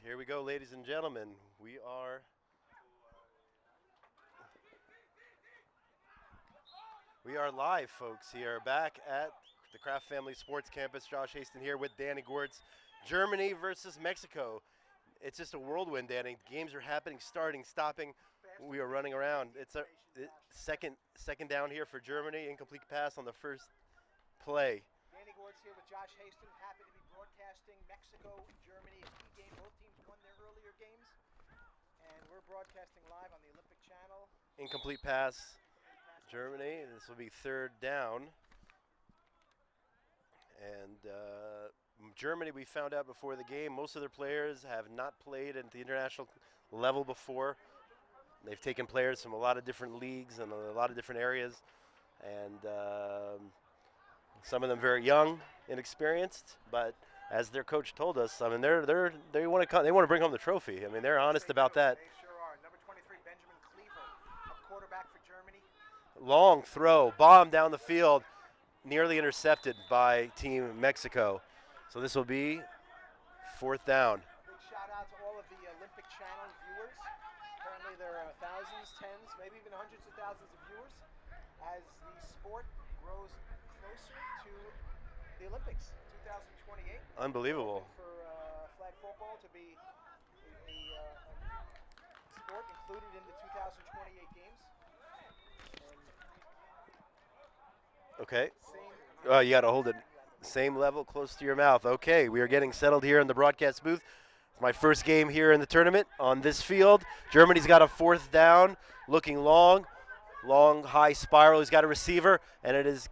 Here we go, ladies and gentlemen. We are live, folks. Here back at the Kraft Family Sports Campus. Josh Haston here with Danny Gordz. Germany versus Mexico. It's just a whirlwind, Danny. Games are happening, starting, stopping. We are running around. It's a second down here for Germany. Incomplete pass on the first play. Danny Gordz here with Josh Haston. Happy to be broadcasting Mexico, Germany, a key game. Both teams won their earlier games. And we're broadcasting live on the Olympic Channel. Incomplete pass, Germany. This will be third down. And Germany, we found out before the game, most of their players have not played at the international level before. They've taken players from a lot of different leagues and a lot of different areas. And some of them very young, inexperienced, but as their coach told us, I mean, they want to bring home the trophy. I mean, they're honest about that. They sure are. Number 23, Benjamin Cleaver, a quarterback for Germany. Long throw, bomb down the field, nearly intercepted by Team Mexico. So this will be fourth down. Big shout out to all of the Olympic Channel viewers. Apparently there are thousands, tens, maybe even hundreds of thousands of viewers as the sport grows closer to the Olympics, 2028. Unbelievable. For flag football to be a sport included in the 2028 games. Okay. Same. Oh, you got to hold it same level, close to your mouth. Okay, we are getting settled here in the broadcast booth. It's my first game here in the tournament on this field. Germany's got a fourth down, looking long, high spiral. He's got a receiver, and it is,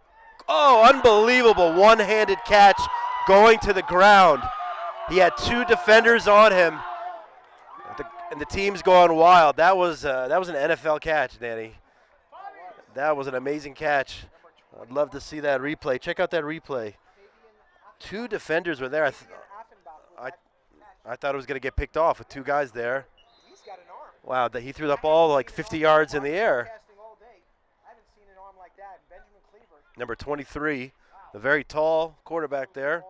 unbelievable one-handed catch going to the ground. He had two defenders on him, and the team's going wild. That was an NFL catch, Danny. That was an amazing catch. I'd love to see that replay. Check out that replay. Two defenders were there. I thought it was going to get picked off with two guys there. He's got an arm. Wow, he threw the ball like 50 yards in the air. I haven't seen an arm like that. Benjamin Cleaver. Number 23, the very tall quarterback there.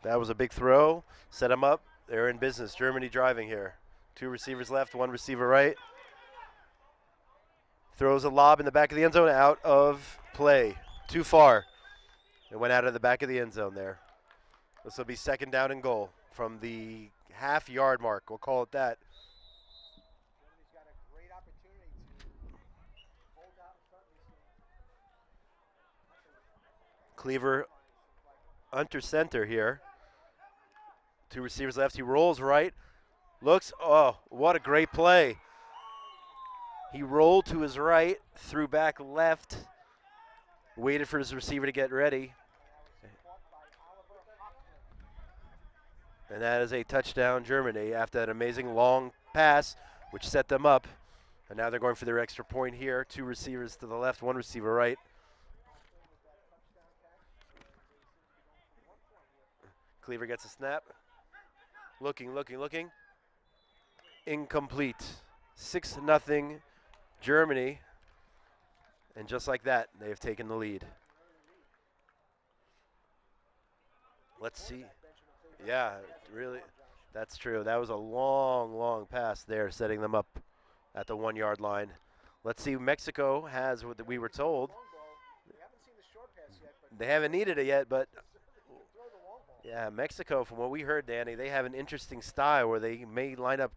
That was a big throw. Set him up. They're in business. Germany driving here. Two receivers left, one receiver right. Throws a lob in the back of the end zone, out of play. Too far. It went out of the back of the end zone there. This will be second down and goal from the half-yard mark. We'll call it that. Germany's got a great opportunity to hold out in front of this game. Cleaver under center here. Two receivers left. He rolls right. Looks, what a great play. He rolled to his right, threw back left, waited for his receiver to get ready. And that is a touchdown, Germany, after that amazing long pass, which set them up. And now they're going for their extra point here. Two receivers to the left, one receiver right. Cleaver gets a snap. Looking. Incomplete. 6-0 Germany. And just like that, they have taken the lead. Let's see. Yeah, really, that's true. That was a long pass there, setting them up at the 1-yard line. Let's see. Mexico has what we were told. They haven't needed it yet, but yeah, Mexico, from what we heard, Danny, they have an interesting style where they may line up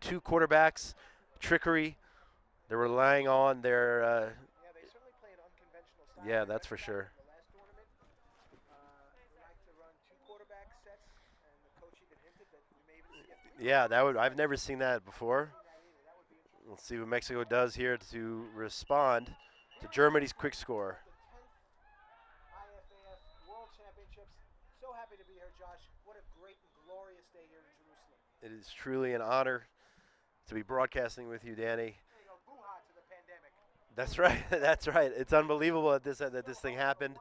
two quarterbacks, trickery. They're relying on their. Yeah, they certainly play an unconventional style. Yeah, that's for sure. Yeah, I've never seen that before. Let's see what Mexico does here to respond to Germany's quick score. IFAF World Championships. So happy to be here, Josh. What a great and glorious day here in Jerusalem. It is truly an honor to be broadcasting with you, Danny. There you go, boo-ha to the pandemic. That's right. That's right. It's unbelievable that this thing happened.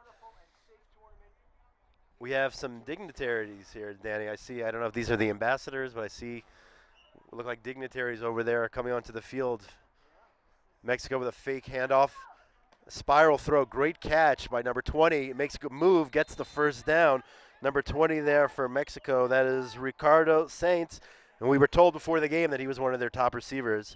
We have some dignitaries here, Danny. I don't know if these are the ambassadors, but I see look like dignitaries over there coming onto the field. Mexico with a fake handoff. A spiral throw. Great catch by number 20. It makes a good move, gets the first down. Number 20 there for Mexico. That is Ricardo Sainz. And we were told before the game that he was one of their top receivers.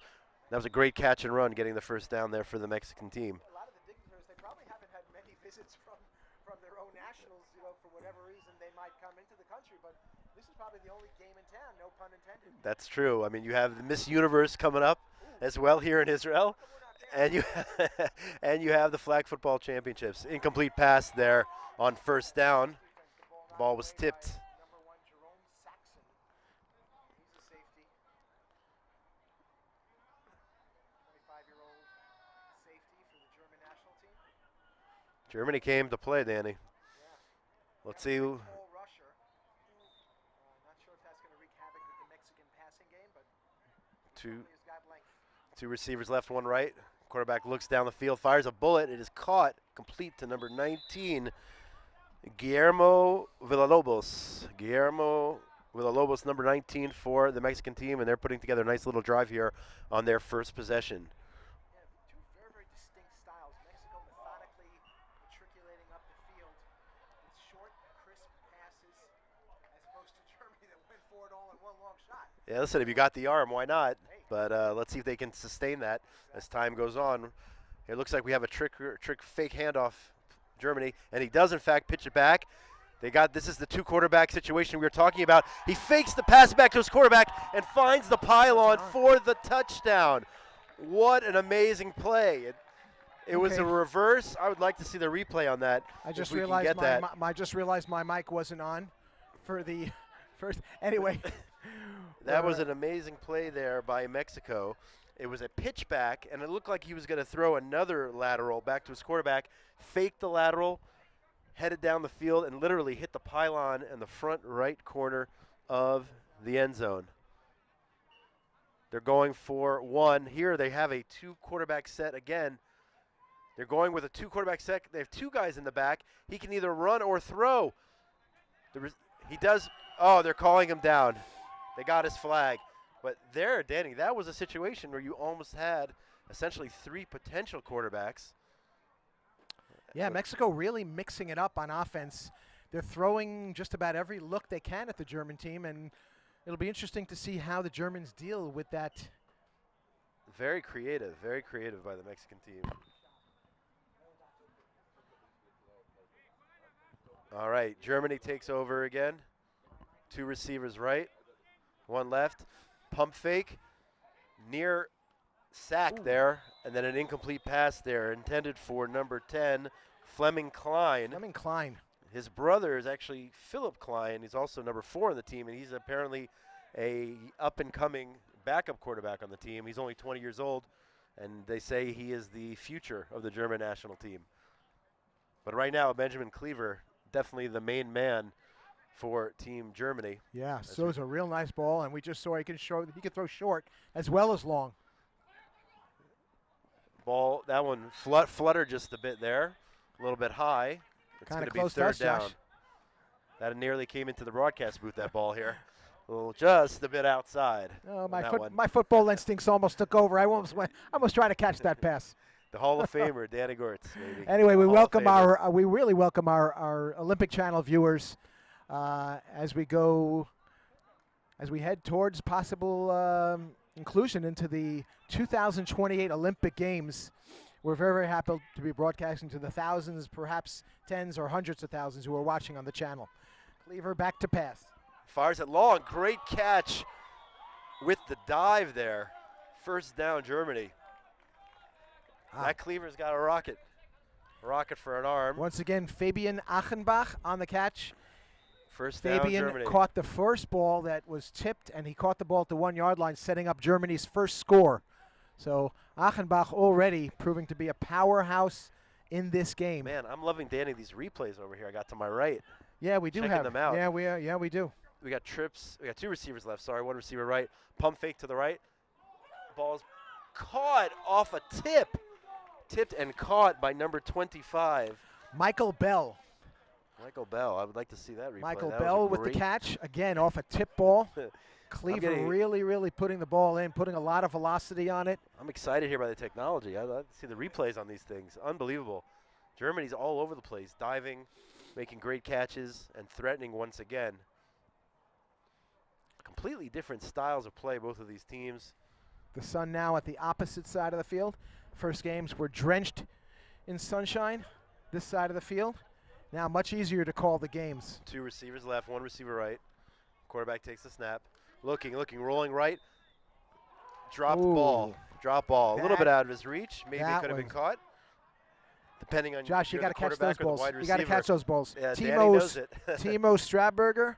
That was a great catch and run, getting the first down there for the Mexican team. A lot of the dignitaries, they probably haven't had many visits from their own nationals, for whatever reason they might come into the country, but this is probably the only game in town, no pun intended. That's true. I mean, you have the Miss Universe coming up as well here in Israel, and you and you have the flag football championships. Incomplete pass there on first down. Ball was tipped. Number 1, Jerome Saxon. He's a safety. 25-year-old safety for the German national team. Germany came to play, Danny. Yeah. Let's see. Tall rusher. Not sure if that's going to wreak havoc with the Mexican passing game, but he's got length. Two receivers left, one right. Quarterback looks down the field, fires a bullet. It is caught, complete to number 19, Guillermo Villalobos. Guillermo Villalobos, number 19 for the Mexican team, and they're putting together a nice little drive here on their first possession. Yeah, two very, very distinct styles. Mexico methodically matriculating up the field with short, crisp passes, as opposed to Germany that went for it all in one long shot. Yeah, listen, if you got the arm, why not? But let's see if they can sustain that as time goes on. It looks like we have a trick fake handoff, Germany, and he does in fact pitch it back. This is the two quarterback situation we were talking about. He fakes the pass back to his quarterback and finds the pylon for the touchdown. What an amazing play. It was a reverse. I would like to see the replay on that. I just realized my mic wasn't on for the first. Anyway. That was an amazing play there by Mexico. It was a pitch back, and it looked like he was going to throw another lateral back to his quarterback, faked the lateral, headed down the field, and literally hit the pylon in the front right corner of the end zone. They're going for one. Here they have a two-quarterback set again. They're going with a two-quarterback set. They have two guys in the back. He can either run or throw. He does. Oh, they're calling him down. They got his flag. But there, Danny, that was a situation where you almost had essentially three potential quarterbacks. Yeah, Mexico really mixing it up on offense. They're throwing just about every look they can at the German team, and it'll be interesting to see how the Germans deal with that. Very creative by the Mexican team. All right, Germany takes over again. Two receivers right, one left. Pump fake, near sack there, and then an incomplete pass there intended for number 10, Fleming Klein. Fleming Klein. His brother is actually Philip Klein. He's also number 4 on the team, and he's apparently a up-and-coming backup quarterback on the team. He's only 20 years old, and they say he is the future of the German national team. But right now, Benjamin Cleaver, definitely the main man for Team Germany. Yeah, so it's a real nice ball, and we just saw he can throw short as well as long. Ball, that one fluttered just a bit there, a little bit high. It's going to be third down. Josh. That nearly came into the broadcast booth, that ball here. Just a bit outside. Oh, my football instincts almost took over. I almost tried to catch that pass. The Hall of Famer, Danny Gortz, maybe. Anyway, we really welcome our Olympic Channel viewers as we head towards possible inclusion into the 2028 Olympic Games. We're very, very happy to be broadcasting to the thousands, perhaps tens or hundreds of thousands who are watching on the channel. Cleaver back to pass. Fires it long. Great catch with the dive there. First down, Germany. That Cleaver's got a rocket. Rocket for an arm. Once again, Fabian Achenbach on the catch. First down, Fabian Germany. caught the first ball that was tipped, and he caught the ball at the 1 yard line, setting up Germany's first score. So Achenbach already proving to be a powerhouse in this game. Man, I'm loving, Danny, these replays over here. I got to my right. Yeah, we do Checking them out. Yeah, we do. We got trips. We got two receivers left. Sorry, one receiver right. Pump fake to the right. Ball's caught off a tip. Tipped and caught by number 25. Michael Bell. Michael Bell. I would like to see that replay. Michael That Bell was with the catch. Again, off a tip ball. Cleaver really, really putting the ball in, putting a lot of velocity on it. I'm excited here by the technology. I'd like to see the replays on these things. Unbelievable. Germany's all over the place, diving, making great catches, and threatening once again. completely different styles of play, both of these teams. The sun now at the opposite side of the field. First games were drenched in sunshine. This side of the field. Now much easier to call the games. 2 receivers left, 1 receiver right. Quarterback takes the snap. Looking, rolling right. Dropped ball. Drop ball. A little bit out of his reach. Maybe it could have been caught. Depending on Josh, you got to catch those balls. You got to catch those balls. Yeah, Danny knows it. Timo Stradberger,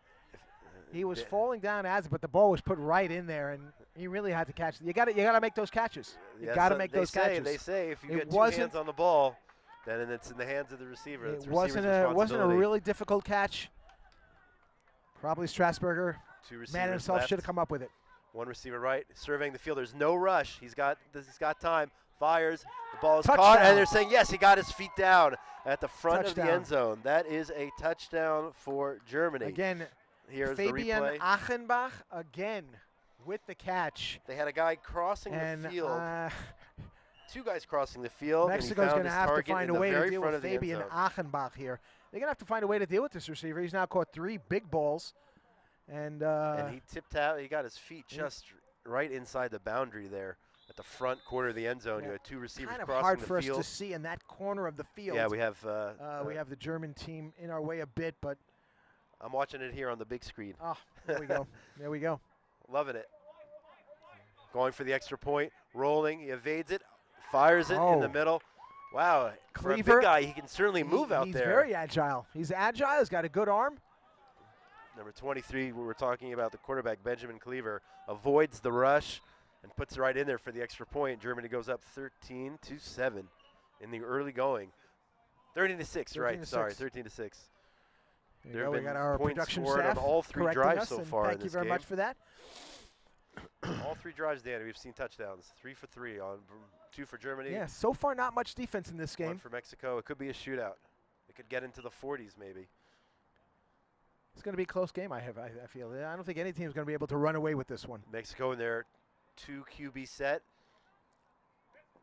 he was falling down as it, but the ball was put right in there, and he really had to catch it. You got to make those catches. You got to make those catches. They say if you get 2 hands on the ball, then it's in the hands of the receiver. It wasn't a really difficult catch. Probably Strasburger, man himself, should have come up with it. 1 receiver right, surveying the field. There's no rush. He's got time. Fires. The ball is caught, and they're saying yes. He got his feet down at the front of the end zone. That is a touchdown for Germany. Again, here's Fabian the replay. Achenbach again with the catch. They had a guy crossing the field. 2 guys crossing the field. Mexico's going to have to find a way to deal with Fabian Achenbach here. They're going to have to find a way to deal with this receiver. He's now caught 3 big balls. And he tipped out. He got his feet just right inside the boundary there at the front corner of the end zone. You had 2 receivers crossing the field. Kind of hard for us to see in that corner of the field. Yeah, we have the German team in our way a bit, but I'm watching it here on the big screen. Oh, there we go. There we go. Loving it. Going for the extra point, rolling. He evades it, fires it in the middle. Wow, for a big guy, he can certainly move out there. He's very agile. He's agile. He's got a good arm. Number 23, we were talking about the quarterback, Benjamin Cleaver, avoids the rush and puts it right in there for the extra point. Germany goes up 13-7 in the early going. 13-6, right? Sorry, 13-6. There have been our points production scored staff on all 3 drives so far in thank this you very game. much for that. All 3 drives, Danny, we've seen touchdowns. 3 for 3 on 2 for Germany. Yeah, so far not much defense in this game. 1 for Mexico. It could be a shootout. It could get into the 40s maybe. It's going to be a close game, I feel. I don't think any team is going to be able to run away with this one. Mexico in their 2 QB set.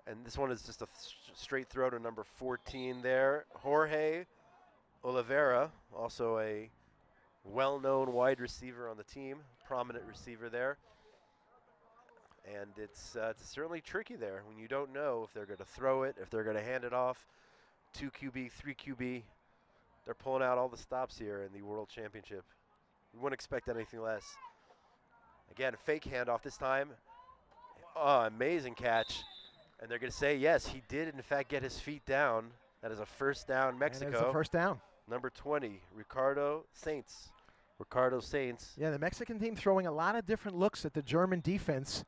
And this one is just a straight throw to number 14 there. Jorge Oliveira, also a well-known wide receiver on the team, prominent receiver there. And it's certainly tricky there when you don't know if they're going to throw it, if they're going to hand it off. 2 QB, 3 QB. They're pulling out all the stops here in the World Championship. You wouldn't expect anything less. Again, a fake handoff this time. Oh, amazing catch. And they're going to say, yes, he did, in fact, get his feet down. That is a first down, Mexico. And it's a first down. Number 20, Ricardo Saints. Ricardo Saints. Yeah, the Mexican team throwing a lot of different looks at the German defense.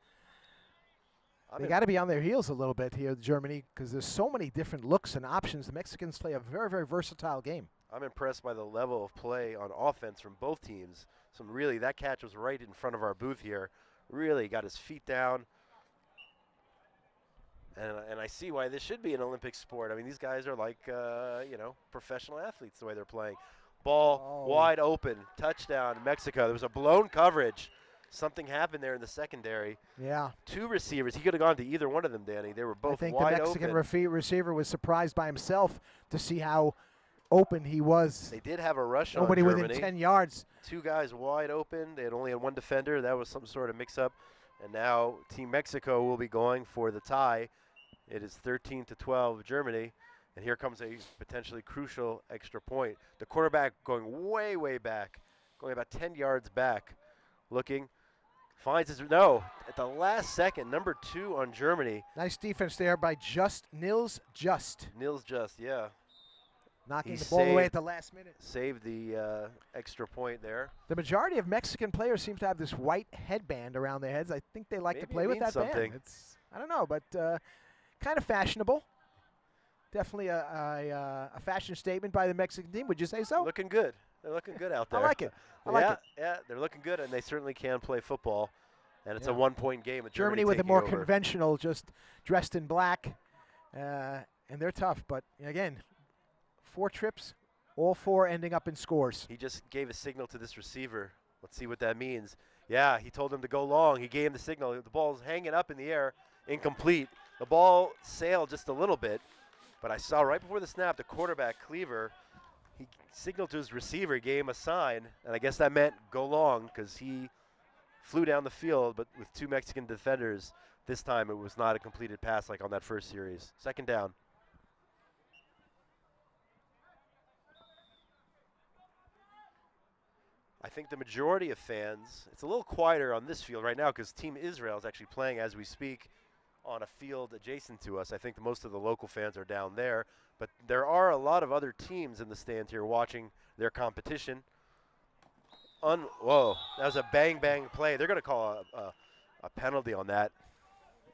They got to be on their heels a little bit here, Germany, because there's so many different looks and options. The Mexicans play a very, very versatile game. I'm impressed by the level of play on offense from both teams. Really, that catch was right in front of our booth here. Really got his feet down. And I see why this should be an Olympic sport. I mean, these guys are like, professional athletes the way they're playing. Ball wide open, touchdown, Mexico. There was a blown coverage. Something happened there in the secondary. Yeah. 2 receivers. He could have gone to either one of them, Danny. They were both wide open. I think the Mexican receiver was surprised by himself to see how open he was. They did have a rush on Nobody Germany. within 10 yards. 2 guys wide open. They had only had 1 defender. That was some sort of mix-up. And now Team Mexico will be going for the tie. It is 13-12 Germany. And here comes a potentially crucial extra point. The quarterback going way, way back, going about 10 yards back, looking. Finds his, at the last second, number 2 on Germany. Nice defense there by Nils Just. Nils Just, yeah. Knocking the ball away at the last minute. Saved the extra point there. The majority of Mexican players seem to have this white headband around their heads. I think they like to play with that band. I don't know, but kind of fashionable. Definitely a fashion statement by the Mexican team. Would you say so? Looking good. They're looking good out there. I like it. I like it. Yeah, they're looking good, and they certainly can play football. And it's a 1-point game with Germany with a more conventional, just dressed in black. And they're tough. But, again, 4 trips, all 4 ending up in scores. He just gave a signal to this receiver. Let's see what that means. Yeah, he told him to go long. He gave him the signal. The ball's hanging up in the air, incomplete. The ball sailed just a little bit. But I saw right before the snap, the quarterback, Cleaver, he signaled to his receiver, gave him a sign, and I guess that meant go long because he flew down the field, but with 2 Mexican defenders, this time it was not a completed pass like on that first series. Second down. I think the majority of fans, it's a little quieter on this field right now because Team Israel is actually playing as we speak on a field adjacent to us. I think most of the local fans are down there, but there are a lot of other teams in the stands here watching their competition. Whoa, that was a bang play. They're going to call a penalty on that.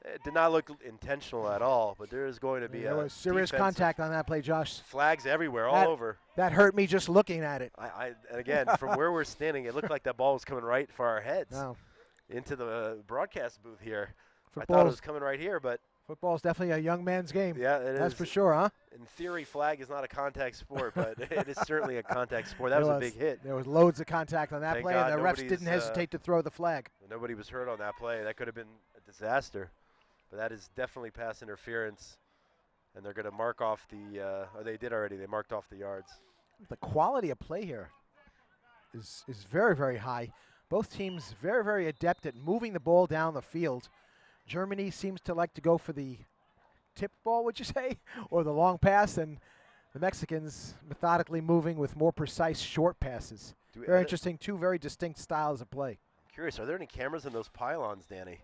It did not look intentional at all, but there is going to be there was serious contact on that play, Josh. Flags everywhere, all over. That hurt me just looking at it. And again, from where we're standing, it looked like that ball was coming right for our heads into the broadcast booth here. I thought it was coming right here, but football is definitely a young man's game. Yeah, it is. That's for sure, huh? In theory, flag is not a contact sport, but it is certainly a contact sport. That was a big hit. There was loads of contact on that Thank play, God and the refs didn't hesitate to throw the flag. Nobody was hurt on that play. That could have been a disaster. But that is definitely pass interference, and they're going to mark off the or they did already. They marked off the yards. The quality of play here is very, very high. Both teams very, very adept at moving the ball down the field. Germany seems to like to go for the tip ball, would you say, or the long pass, and the Mexicans methodically moving with more precise short passes. Very interesting, two very distinct styles of play. I'm curious, are there any cameras in those pylons, Danny?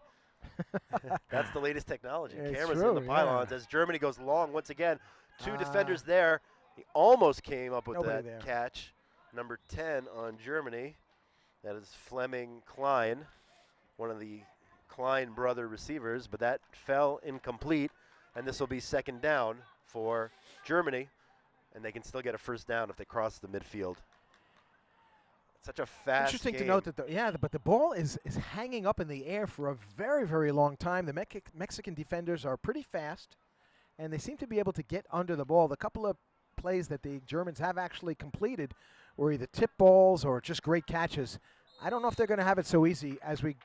That's the latest technology. It's Cameras true, in the pylons as Germany goes long once again. 2 defenders there. He almost came up with that catch. Number 10 on Germany. That is Fleming Klein, one of the Klein brother receivers, but that fell incomplete, and this will be second down for Germany, and they can still get a first down if they cross the midfield. Such a fast Interesting game. to note that but the ball is hanging up in the air for a very, very long time. The Mexican defenders are pretty fast, and they seem to be able to get under the ball. The couple of plays that the Germans have actually completed were either tip balls or just great catches. I don't know if they're going to have it so easy as we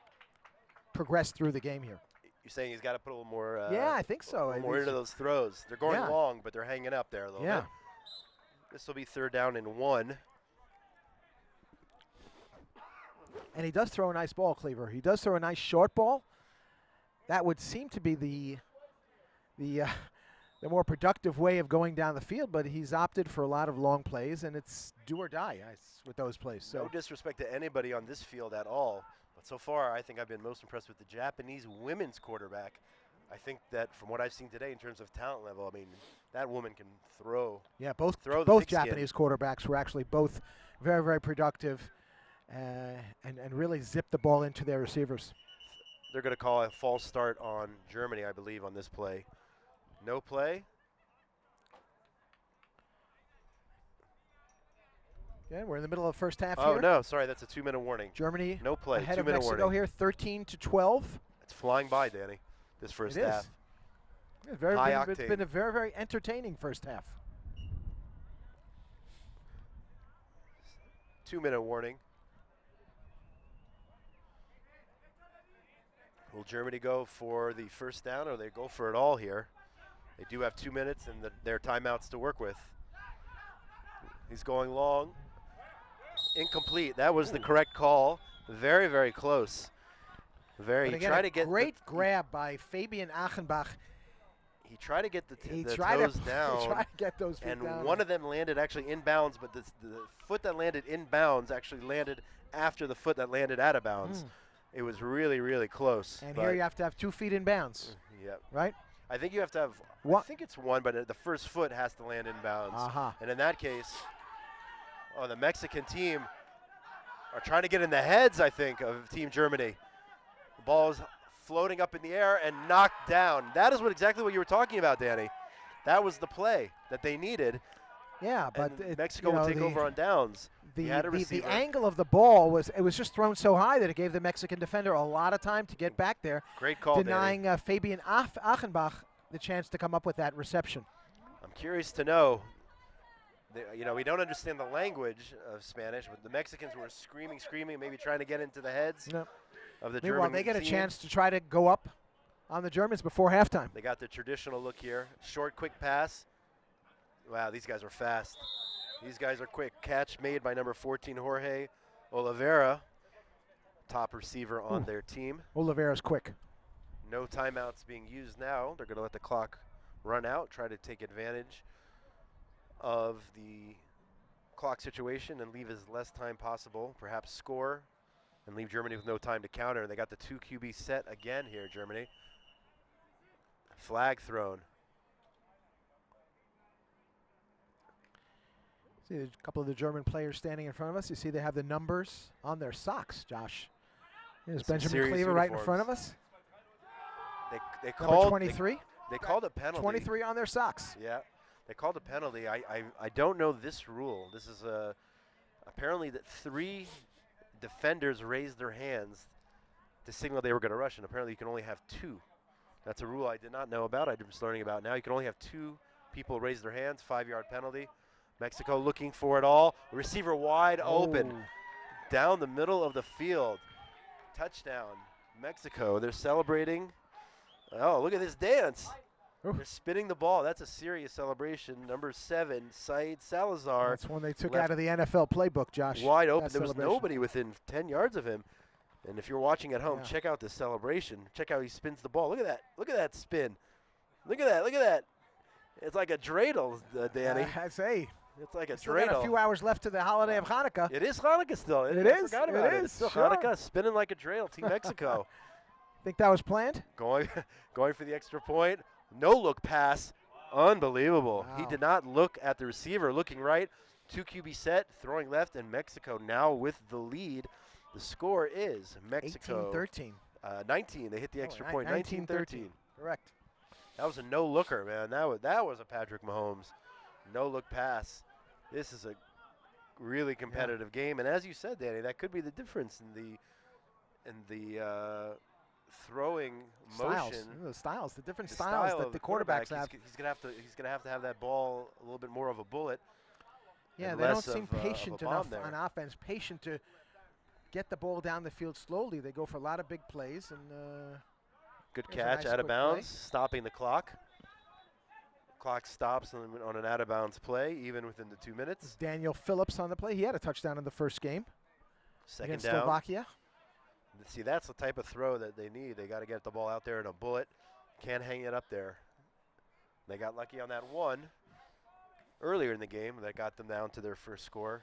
progress through the game here. You're saying he's got to put a little more yeah, I think so. More into those throws. They're going long, but they're hanging up there a little bit. This will be 3rd down and 1. And he does throw a nice ball, Cleaver. He does throw a nice short ball. That would seem to be the more productive way of going down the field, but he's opted for a lot of long plays, and it's do or die with those plays. So no disrespect to anybody on this field at all, but so far I think I've been most impressed with the Japanese women's quarterback. I think that from what I've seen today in terms of talent level, I mean, that woman can throw. Yeah, both Japanese quarterbacks were actually both very, very productive. And really zip the ball into their receivers. They're going to call a false start on Germany, I believe, on this play. No play. Yeah, we're in the middle of the first half here. Oh, no, sorry, that's a 2-minute warning. Germany no play, ahead 2-minute of Mexico warning. here, 13-12. It's flying by, Danny, this first half. It's been a very, very entertaining first half. 2-minute warning. Will Germany go for the first down, or they go for it all here? They do have 2 minutes and their timeouts to work with. He's going long. Incomplete. That was the correct call. Very, very close. Great grab by Fabian Achenbach. He tried to get the toes down. He tried to get those feet down. And one of them landed actually inbounds, but the foot that landed inbounds actually landed after the foot that landed out of bounds. It was really, really close. And here you have to have 2 feet in bounds. Yep. Right? I think you have to have, I think it's 1, but the first foot has to land in bounds. And in that case, the Mexican team are trying to get in the heads, I think, of Team Germany. The ball is floating up in the air and knocked down. That is exactly what you were talking about, Danny. That was the play that they needed. Yeah, but Mexico will take over on downs. The angle of the ball was just thrown so high that it gave the Mexican defender a lot of time to get back there. Great call, denying Fabian Achenbach the chance to come up with that reception. I'm curious to know. We don't understand the language of Spanish, but the Mexicans were screaming, maybe trying to get into the heads of the German Meanwhile, they get a team. chance to try to go up on the Germans before halftime. They got the traditional look here. Short, quick pass. Wow, these guys are fast. These guys are quick. Catch made by number 14, Jorge Oliveira. top receiver on their team. Oliveira's quick. No timeouts being used now. They're going to let the clock run out, try to take advantage of the clock situation and leave as less time possible, perhaps score and leave Germany with no time to counter. And they got the 2 QB set again here, Germany. Flag thrown. See a couple of the German players standing in front of us. You see they have the numbers on their socks, Josh. There's Benjamin Cleaver right in front of us. They Number called 23. They called a penalty. 23 on their socks. Yeah, they called a penalty. I don't know this rule. This is apparently that 3 defenders raised their hands to signal they were going to rush, and apparently you can only have 2. That's a rule I did not know about. I'm just learning about now. You can only have 2 people raise their hands. 5-yard penalty. Mexico looking for it all. Receiver wide open down the middle of the field. Touchdown, Mexico. They're celebrating. Oh, look at this dance. Ooh. They're spinning the ball. That's a serious celebration. Number 7, Syed Salazar. That's one they took out of the NFL playbook, Josh. Wide open. That There was celebration. nobody within 10 yards of him. And if you're watching at home, Yeah. check out this celebration. Check how he spins the ball. Look at that. Look at that spin. Look at that. Look at that. It's like a dreidel, Danny. I say. It's like a Still got a dreidel. few hours left to the holiday of Hanukkah. It is Hanukkah still. It I is. forgot It about is. It's still Sure. Hanukkah, spinning like a dreidel. Team Mexico Think that was planned? going for the extra point. No look pass. Unbelievable. Wow. He did not look at the receiver. Looking right. 2 QB set. Throwing left. And Mexico now with the lead. The score is Mexico 18-13. 19. They hit the extra point. 19-13. Correct. That was a no-looker, man. That was a Patrick Mahomes no-look pass. This is a really competitive game, and as you said, Danny, that could be the difference in the throwing motion. The styles, the different The styles style that of the quarterbacks have. He's gonna have to have that ball a little bit more of a bullet. Yeah, and they don't less seem of a patient bomb enough there. on offense. Patient to get the ball down the field slowly. They go for a lot of big plays and. Good Here's a catch, nice out of quick bounds, play. stopping the clock. Clock stops on an out of bounds play, even within the 2 minutes. Daniel Phillips on the play. He had a touchdown in the first game Second against down. Slovakia. See, that's the type of throw that they need. They got to get the ball out there in a bullet. Can't hang it up there. They got lucky on that one earlier in the game that got them down to their first score.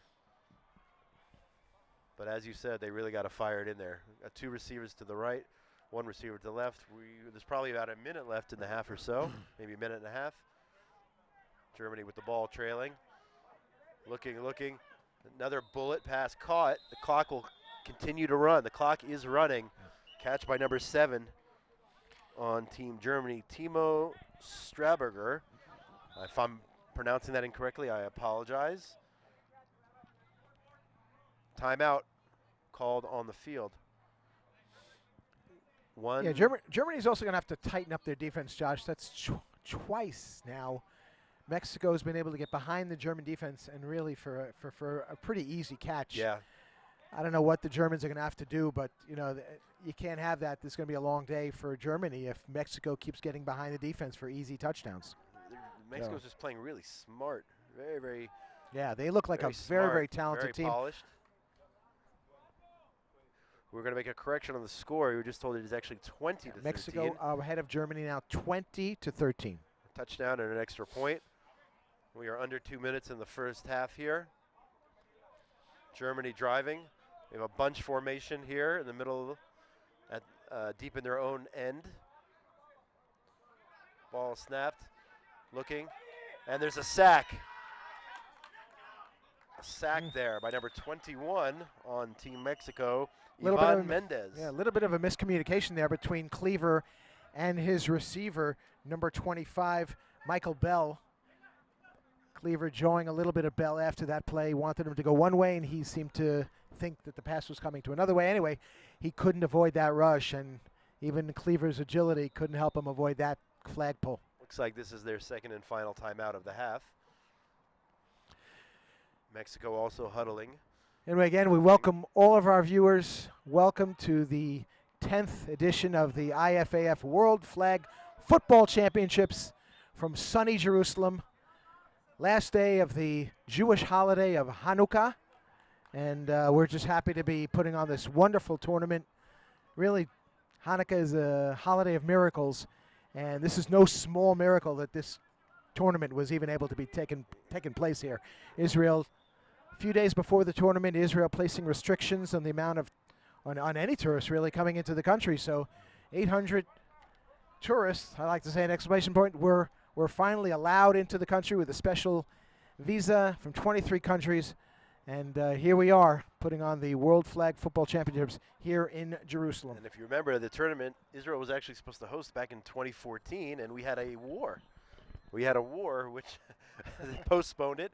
But as you said, they really got to fire it in there. Got 2 receivers to the right, 1 receiver to the left. There's probably about a minute left in the half or so, maybe a minute and a half. Germany with the ball trailing. Looking. Another bullet pass caught. The clock will continue to run. The clock is running. Catch by number 7 on Team Germany, Timo Straberger. If I'm pronouncing that incorrectly, I apologize. Timeout called on the field. Yeah, Germany's also going to have to tighten up their defense, Josh. That's twice now. Mexico's been able to get behind the German defense and really for a pretty easy catch. Yeah. I don't know what the Germans are going to have to do, but you can't have that. This is going to be a long day for Germany if Mexico keeps getting behind the defense for easy touchdowns. Mexico's just playing really smart. Very, very. Yeah, they look like a smart, very talented team. Very polished. We're going to make a correction on the score. We were just told it is actually 20 to 13. Mexico ahead of Germany now, 20-13. Touchdown and an extra point. We are under 2 minutes in the first half here. Germany driving. We have a bunch formation here in the middle, deep in their own end. Ball snapped. Looking. And there's a sack. A sack there by number 21 on Team Mexico, Ivan Mendez. Yeah, a little bit of a miscommunication there between Cleaver and his receiver, number 25, Michael Bell. Cleaver showing a little bit of Bell after that play. Wanted him to go one way, and he seemed to think that the pass was coming to another way. Anyway, he couldn't avoid that rush, and even Cleaver's agility couldn't help him avoid that flagpole. Looks like this is their second and final timeout of the half. Mexico also huddling. Anyway, again, we welcome all of our viewers. Welcome to the 10th edition of the IFAF World Flag Football Championships from sunny Jerusalem. Last day of the Jewish holiday of Hanukkah. And we're just happy to be putting on this wonderful tournament. Really, Hanukkah is a holiday of miracles, and this is no small miracle that this tournament was even able to be taken place here. Israel, a few days before the tournament, Israel placing restrictions on the amount of on any tourists really coming into the country. So 800 tourists, I like to say an exclamation point, were finally allowed into the country with a special visa from 23 countries. And here we are putting on the World Flag Football Championships here in Jerusalem. And if you remember, the tournament Israel was actually supposed to host back in 2014, and we had a war. We had a war which postponed it,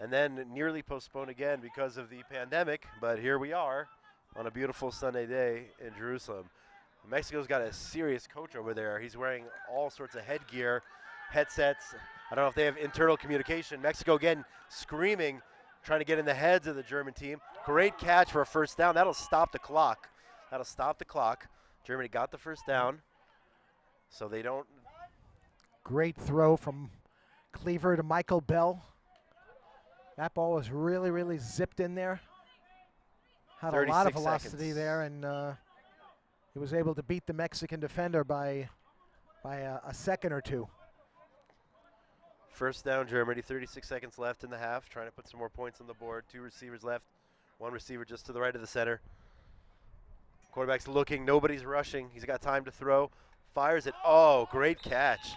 and then nearly postponed again because of the pandemic. But here we are on a beautiful Sunday day in Jerusalem. Mexico's got a serious coach over there. He's wearing all sorts of headgear, headsets. I don't know if they have internal communication. Mexico again screaming, trying to get in the heads of the German team. Great catch for a first down. That'll stop the clock. That'll stop the clock. Germany got the first down, so they don't. Great throw from Cleaver to Michael Bell. That ball was really, really zipped in there. Had a lot of velocity seconds there, and he was able to beat the Mexican defender by a second or two. First down, Germany. 36 seconds left in the half. Trying to put some more points on the board. 2 receivers left. 1 receiver just to the right of the center. Quarterback's looking. Nobody's rushing. He's got time to throw. Fires it. Oh, great catch.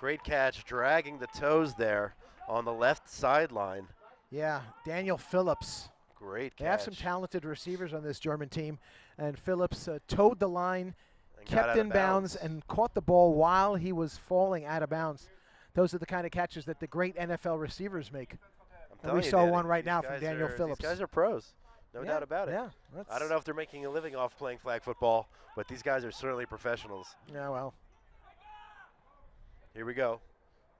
Great catch. Dragging the toes there on the left sideline. Yeah, Daniel Phillips. Great catch. They have some talented receivers on this German team, and Phillips towed the line, kept in bounds, and caught the ball while he was falling out of bounds. Those are the kind of catches that the great NFL receivers make. And we saw one right now from Daniel Phillips. These guys are pros, no doubt about it. Yeah, I don't know if they're making a living off playing flag football, but these guys are certainly professionals. Yeah, well. Here we go.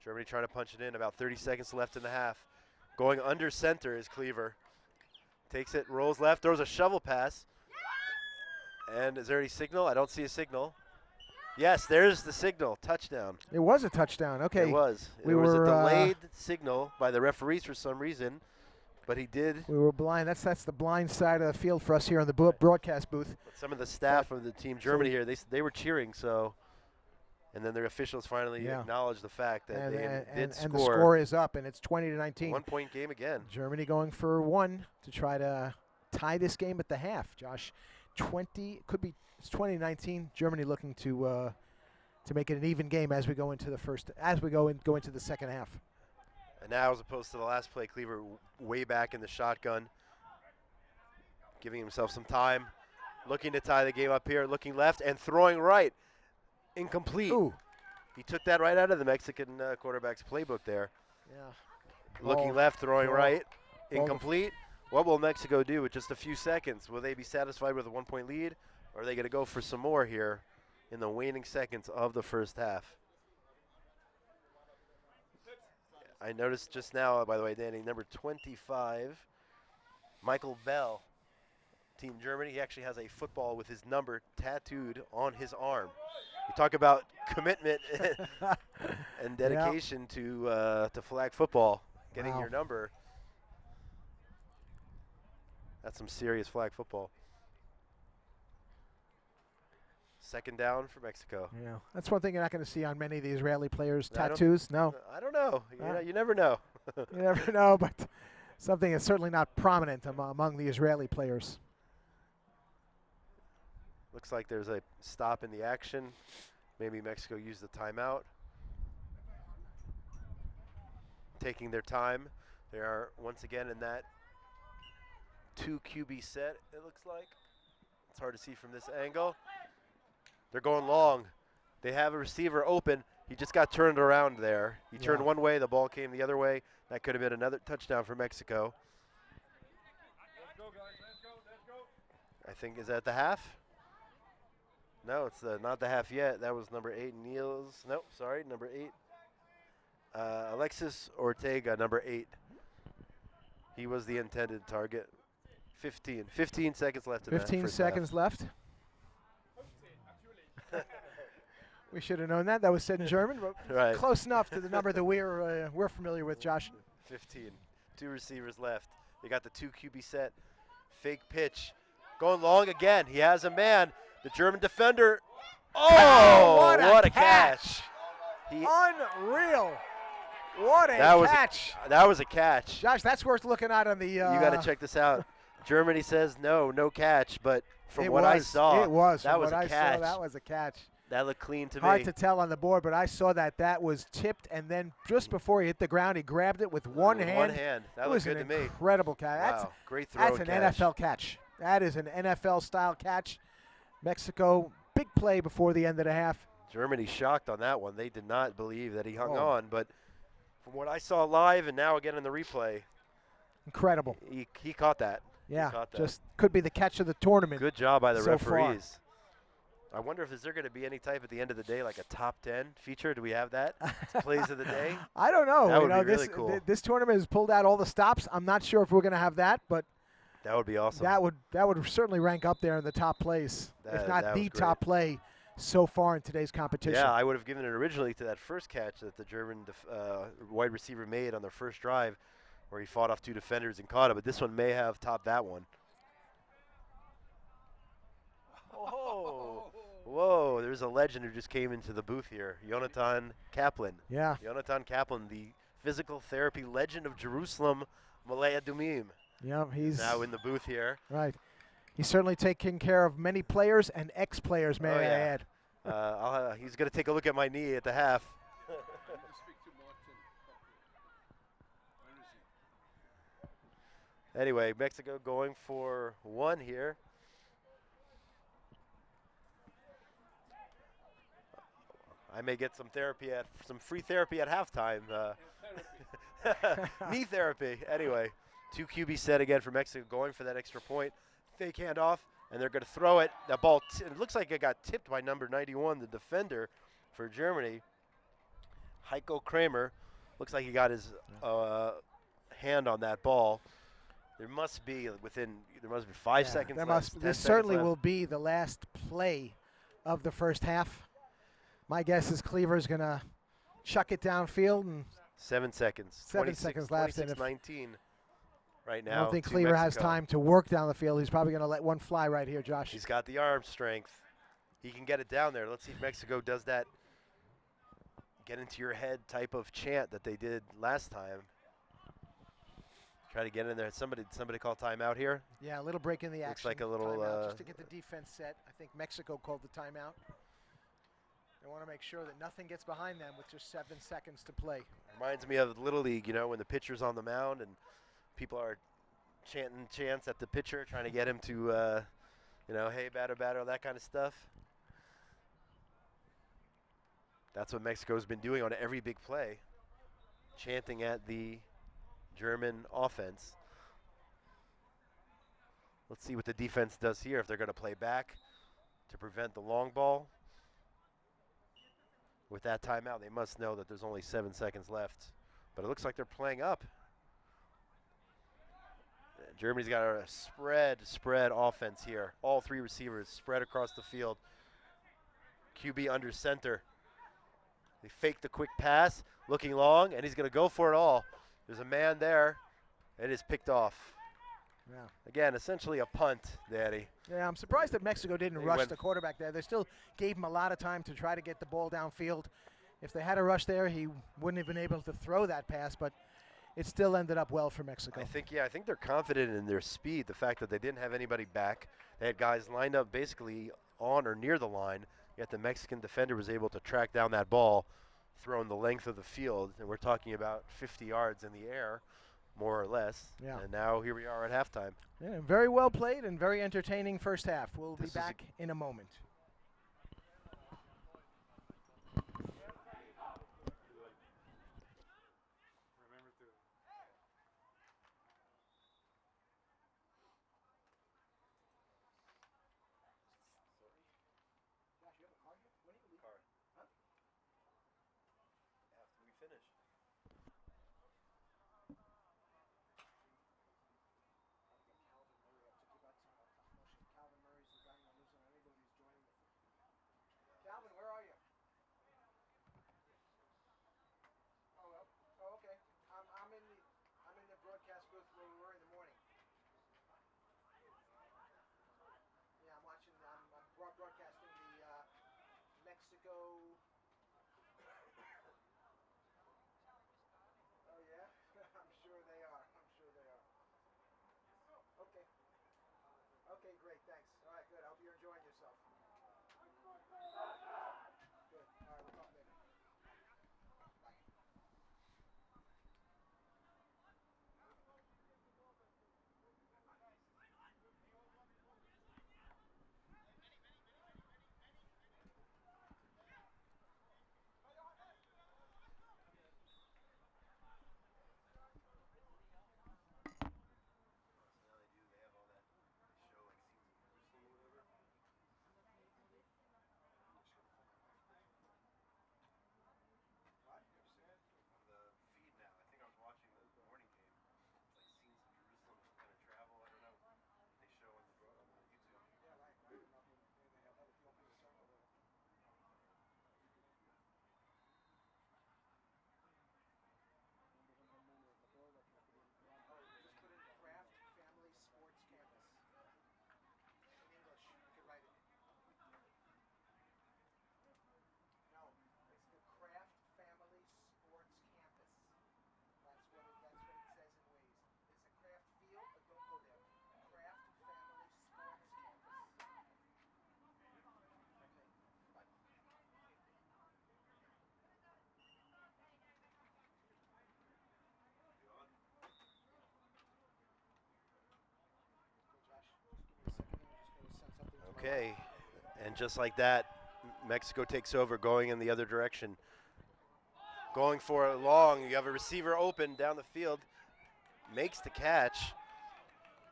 Germany trying to punch it in. About 30 seconds left in the half. Going under center is Cleaver. Takes it, rolls left, throws a shovel pass. And is there any signal? I don't see a signal. Yes, there's the signal. Touchdown. It was a touchdown. Okay. It was. It was a delayed signal by the referees for some reason, but he did. We were blind. That's the blind side of the field for us here on the broadcast booth. But some of the staff of the team Germany here, they were cheering. So, and then their officials finally acknowledged the fact that they did score. And the score is up, and it's 20-19. 1 point game again. Germany going for 1 to try to tie this game at the half. Josh, 20 could be. It's 2019. Germany looking to make it an even game as we go into the second half. And now, as opposed to the last play, Cleaver way back in the shotgun, giving himself some time, looking to tie the game up here, looking left and throwing right, incomplete. Ooh. He took that right out of the Mexican quarterback's playbook there. Yeah. Looking left, throwing right, incomplete. What will Mexico do with just a few seconds? Will they be satisfied with a 1 point lead? Or are they going to go for some more here in the waning seconds of the first half? I noticed just now, by the way, Danny, number 25, Michael Bell, Team Germany. He actually has a football with his number tattooed on his arm. You talk about commitment and dedication to flag football, getting your number. That's some serious flag football. Second down for Mexico. Yeah, that's one thing you're not going to see on many of the Israeli players. Tattoos, no. I don't know. You never know. You never know, but something that's certainly not prominent among the Israeli players. Looks like there's a stop in the action. Maybe Mexico used the timeout. Taking their time. They are once again in that 2 QB set, it looks like. It's hard to see from this angle. They're going long. They have a receiver open. He just got turned around there. He turned one way, the ball came the other way. That could have been another touchdown for Mexico. Let's go, guys. Let's go. I think, is that the half? No, it's not the half yet. That was number 8, Niels. Nope, sorry, number 8. Alexis Ortega, number 8. He was the intended target. 15 seconds left in that 15 first seconds half. left. We should have known that. That was said in German, but Right. close enough to the number that we're familiar with, Josh. 15. 2 receivers left. They got the 2 QB set. Fake pitch. Going long again. He has a man. The German defender. Oh, what a catch. Unreal. What a catch. That was a catch. Josh, that's worth looking at on the. You got to check this out. Germany says no catch, but from what I saw, that was a catch. That was a catch. That looked clean to me. Hard to tell on the board, but I saw that was tipped, and then just before he hit the ground, he grabbed it with one hand. One hand. That looked good to me. Incredible catch. Wow. Great throw. That's an NFL catch. That is an NFL-style catch. Mexico, big play before the end of the half. Germany shocked on that one. They did not believe that he hung on, but from what I saw live and now again in the replay, incredible. He caught that. Yeah, he caught that. Just could be the catch of the tournament. Good job by the so referees. Far. I wonder if is there going to be any type at the end of the day, like a top 10 feature? Do we have that? Plays of the day? I don't know. That would be really cool. This tournament has pulled out all the stops. I'm not sure if we're going to have that, but that would be awesome. That would certainly rank up there in the top plays, if not the top play so far in today's competition. Yeah, I would have given it originally to that first catch that the German wide receiver made on their first drive, where he fought off two defenders and caught it. But this one may have topped that one. Oh. Whoa, there's a legend who just came into the booth here, Jonathan Kaplan. Yeah. Jonathan Kaplan, the physical therapy legend of Jerusalem, Malaya Dumim. Yeah, he's now in the booth here. Right. He's certainly taking care of many players and ex-players, may I add. He's going to take a look at my knee at the half. Anyway, Mexico going for one here. I may get some free therapy at halftime. Knee therapy. Anyway, 2 QB set again for Mexico, going for that extra point. Fake handoff, and they're going to throw it. That ball, it looks like it got tipped by number 91, the defender for Germany. Heiko Kramer. Looks like he got his hand on that ball. There must be 5 seconds left. This certainly will be the last play of the first half. My guess is Cleaver's going to chuck it downfield. And 7 seconds. 7 seconds left. 26-19 right now. I don't think Cleaver has time to work down the field. He's probably going to let one fly right here, Josh. He's got the arm strength. He can get it down there. Let's see if Mexico does that get into your head type of chant that they did last time. Try to get in there. Somebody call timeout here. Yeah, a little break in the action. Looks like a little just to get the defense set. I think Mexico called the timeout. They want to make sure that nothing gets behind them with just 7 seconds to play. Reminds me of Little League, when the pitcher's on the mound and people are chanting chants at the pitcher, trying to get him to, hey, batter, that kind of stuff. That's what Mexico's been doing on every big play, chanting at the German offense. Let's see what the defense does here, if they're going to play back to prevent the long ball. With that timeout, they must know that there's only 7 seconds left. But it looks like they're playing up. Germany's got a spread offense here. All 3 receivers spread across the field. QB under center. They fake the quick pass, looking long, and he's going to go for it all. There's a man there. It is picked off. Yeah. Again, essentially a punt, Daddy. Yeah, I'm surprised that Mexico didn't rush the quarterback there. They still gave him a lot of time to try to get the ball downfield. If they had a rush there, he wouldn't have been able to throw that pass, but it still ended up well for Mexico. I think they're confident in their speed, the fact that they didn't have anybody back. They had guys lined up basically on or near the line, yet the Mexican defender was able to track down that ball, thrown the length of the field, and we're talking about 50 yards in the air, more or less. Yeah. And now here we are at halftime. Yeah, very well played and very entertaining first half. We'll be back in a moment. great. Thanks. All right, good. I hope you're enjoying yourself. Good. All right, we'll talk later. Bye. They have all that show like scenes of Jerusalem or whatever. What? On the feed now. I think I was watching the morning game. It's like scenes of Jerusalem, some kind of travel. I don't know. They show on the YouTube. Yeah, right. They have that at the opening circle there. Oh, just put in Craft Family Sports Campus. In English, you can write it. No, it's the Craft Family Sports Campus. That's what it says in Waze. There's a craft field, but don't go there. Craft Family Sports Campus. Okay. Bye. You on? Okay, Josh, just give me a second here. I'm just going to send something to my Okay. wife. And just like that, Mexico takes over, going in the other direction. Going for it long. You have a receiver open down the field. Makes the catch.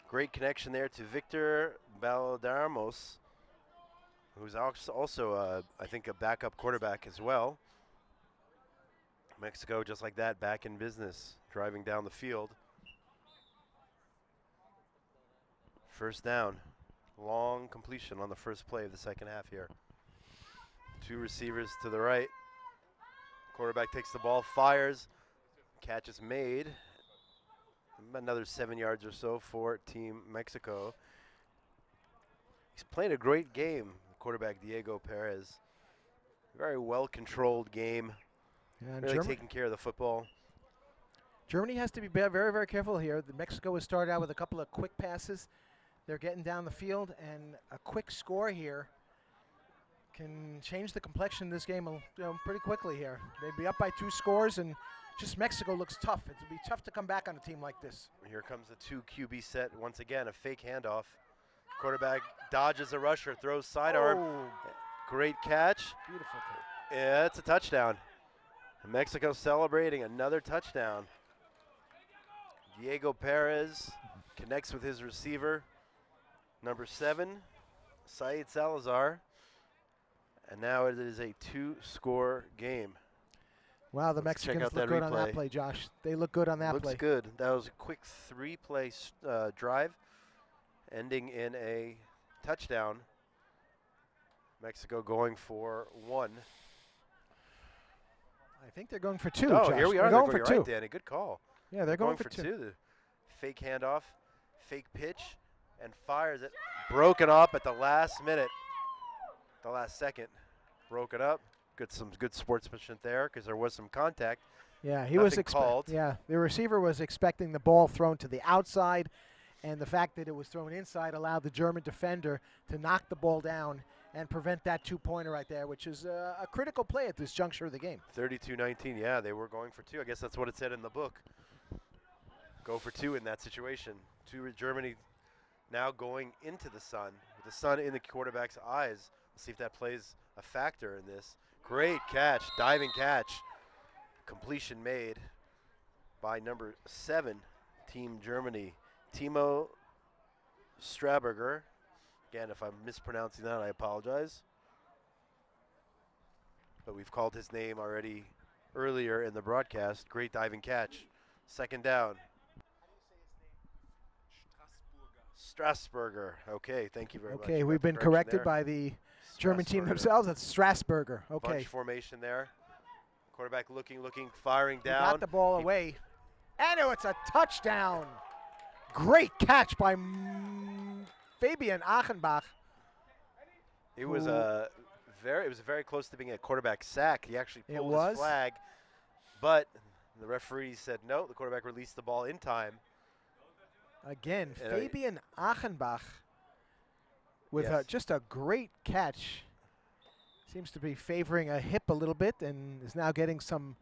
Great connection there to Victor Baldarmos, who's also I think, a backup quarterback as well. Mexico, just like that, back in business, driving down the field. First down. Long completion on the first play of the second half here. Two receivers to the right. Quarterback takes the ball, fires. Catch is made. Another 7 yards or so for Team Mexico. He's playing a great game, quarterback Diego Perez. Very well-controlled game. And Really taking care of the football. Germany has to be very, very careful here. Mexico has started out with a couple of quick passes. They're getting down the field, and a quick score here can change the complexion of this game pretty quickly here. They'd be up by 2 scores, and just Mexico looks tough. It'll be tough to come back on a team like this. Here comes the 2 QB set once again, a fake handoff. Quarterback dodges a rusher, throws sidearm. Great catch. Beautiful catch. Yeah, it's a touchdown. Mexico celebrating another touchdown. Diego Perez connects with his receiver, number 7, Syed Salazar. And now it is a 2-score game. Wow, the Let's check Mexicans out look that good on that replay. play, Josh. They look good on that play. Looks good. That was a quick 3-play drive, ending in a touchdown. Mexico going for 1. I think they're going for 2, Oh, Josh. here we are. They're going for you're 2. right, Danny. Good call. Yeah, they're going for 2. 2. The fake handoff, fake pitch, and fires it. Broken up at the last minute, the last second. Broken up. Some good sportsmanship there because there was some contact. Yeah, he Nothing was called. Yeah, the receiver was expecting the ball thrown to the outside, and the fact that it was thrown inside allowed the German defender to knock the ball down and prevent that 2-pointer right there, which is a critical play at this juncture of the game. 32-19. Yeah, they were going for 2. I guess that's what it said in the book. Go for 2 in that situation. Germany now going into the sun, with the sun in the quarterback's eyes. Let's see if that plays a factor in this. Great catch, diving catch. Completion made by number 7, Team Germany, Timo Straberger. Again, if I'm mispronouncing that, I apologize. But we've called his name already earlier in the broadcast. Great diving catch. Second down. How do you say his name? Strasburger. Okay, thank you very much. Okay, You we've got the been correction corrected there. by the German team Strasburger. themselves. It's Strasburger. Okay. Bunch formation there. Quarterback looking, firing He down. got the ball away. And it's a touchdown. Great catch by Fabian Achenbach. It was very close to being a quarterback sack. He actually pulled his flag, but the referee said no. The quarterback released the ball in time. Again, Fabian Achenbach with Yes. just a great catch. Seems to be favoring a hip a little bit and is now getting some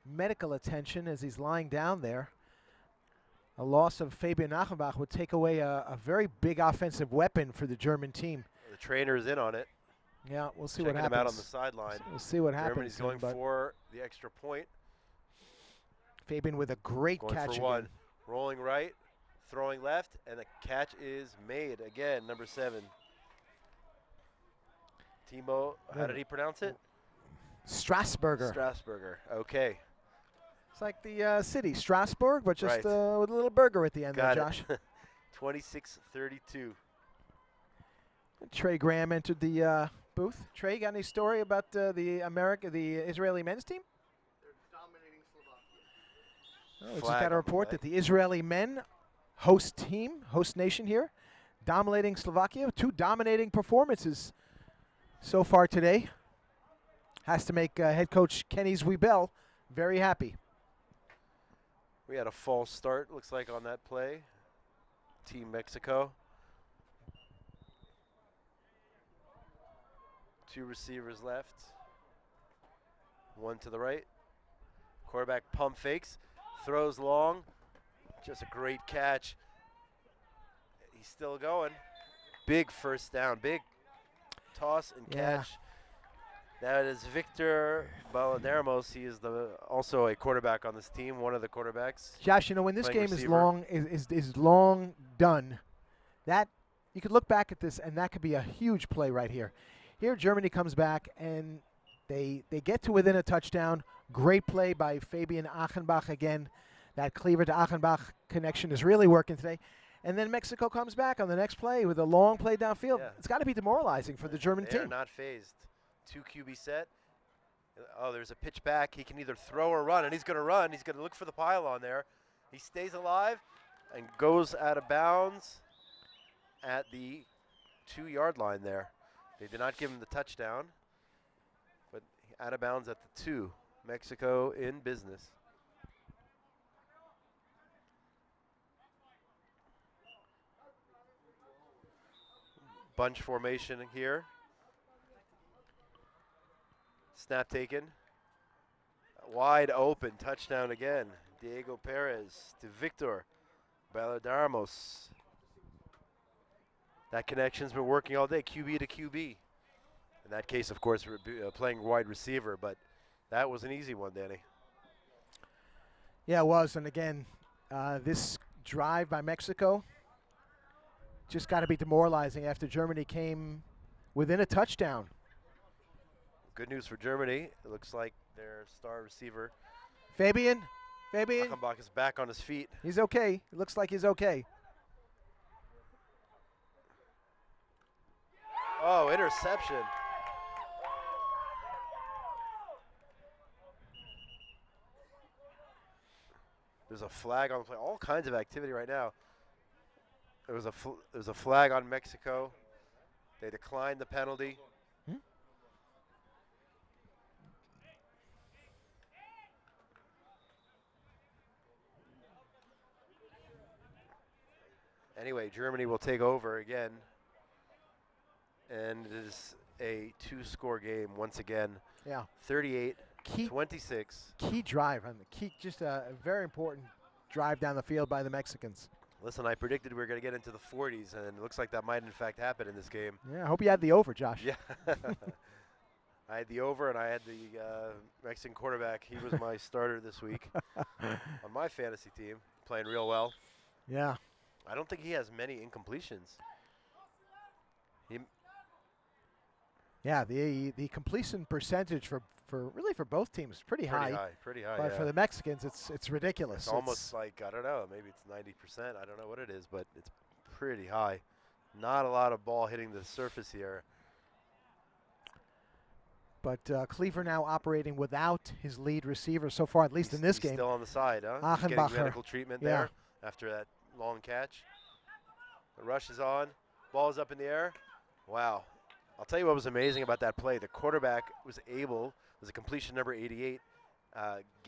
medical attention as he's lying down there. A loss of Fabian Achenbach would take away a very big offensive weapon for the German team. The trainer's in on it. Yeah, we'll see what Checking happens. him out on the sideline. We'll see what happens. Germany's going but for the extra point. Fabian with a great Going catch for again. one. Rolling right, throwing left, and the catch is made. Again, number 7. Timo, how did he pronounce it? Strasburger. Strasburger. Okay. It's like the city, Strasbourg, but just Right. with a little burger at the end Got there, Josh. it. 26-32. Trey Graham entered the booth. Trey, got any story about the Israeli men's team? They're dominating Slovakia. Oh, we just Flag got a on the report play. that the Israeli men, host nation here, dominating Slovakia. 2 dominating performances so far today. Has to make head coach Kenny Zwiebel very happy. We had a false start, looks like, on that play. Team Mexico. 2 receivers left. 1 to the right. Quarterback pump fakes, throws long. Just a great catch. He's still going. Big first down, big toss and Yeah. catch. That is Victor Balderramos. He is also a quarterback on this team, one of the quarterbacks. Josh, you know, when this Playing game receiver. is long done, that you could look back at this and that could be a huge play right here. Here Germany comes back and they get to within a touchdown. Great play by Fabian Achenbach again. That Cleaver to Achenbach connection is really working today. And then Mexico comes back on the next play with a long play downfield. Yeah. It's got to be demoralizing for the German They are team. not phased. 2 QB set. Oh, there's a pitch back. He can either throw or run, and he's going to run. He's going to look for the pylon there. He stays alive and goes out of bounds at the 2-yard line there. They did not give him the touchdown, but out of bounds at the 2. Mexico in business. Bunch formation here. Snap taken. Wide open. Touchdown again. Diego Perez to Victor Balderramos. That connection's been working all day. QB to QB. In that case, of course, we're playing wide receiver, but that was an easy one, Danny. Yeah, it was. And again, this drive by Mexico just got to be demoralizing after Germany came within a touchdown. Good news for Germany. It looks like their star receiver, Fabian, Achenbach, is back on his feet. he's okay. It looks like he's okay. Oh, interception. There's a flag on the play. All kinds of activity right now. There was a flag on Mexico. They declined the penalty. Anyway, Germany will take over again. And it is a 2-score game once again. Yeah. 38-26. Key drive, and just a very important drive down the field by the Mexicans. Listen, I predicted we were going to get into the 40s, and it looks like that might in fact happen in this game. Yeah, I hope you had the over, Josh. Yeah. I had the over, and I had the Mexican quarterback. He was my starter this week on my fantasy team, playing real well. Yeah. I don't think he has many incompletions. Yeah, the completion percentage for both teams is pretty high. Pretty high, But yeah. for the Mexicans, it's ridiculous. It's almost like, I don't know, maybe it's 90%. I don't know what it is, but it's pretty high. Not a lot of ball hitting the surface here. But Cleaver now operating without his lead receiver so far, at least in this He's game. still on the side, huh? He's getting Achenbacher. medical treatment Yeah. there after that long catch. The rush is on. Ball is up in the air. Wow. I'll tell you what was amazing about that play. The quarterback was a completion number 88,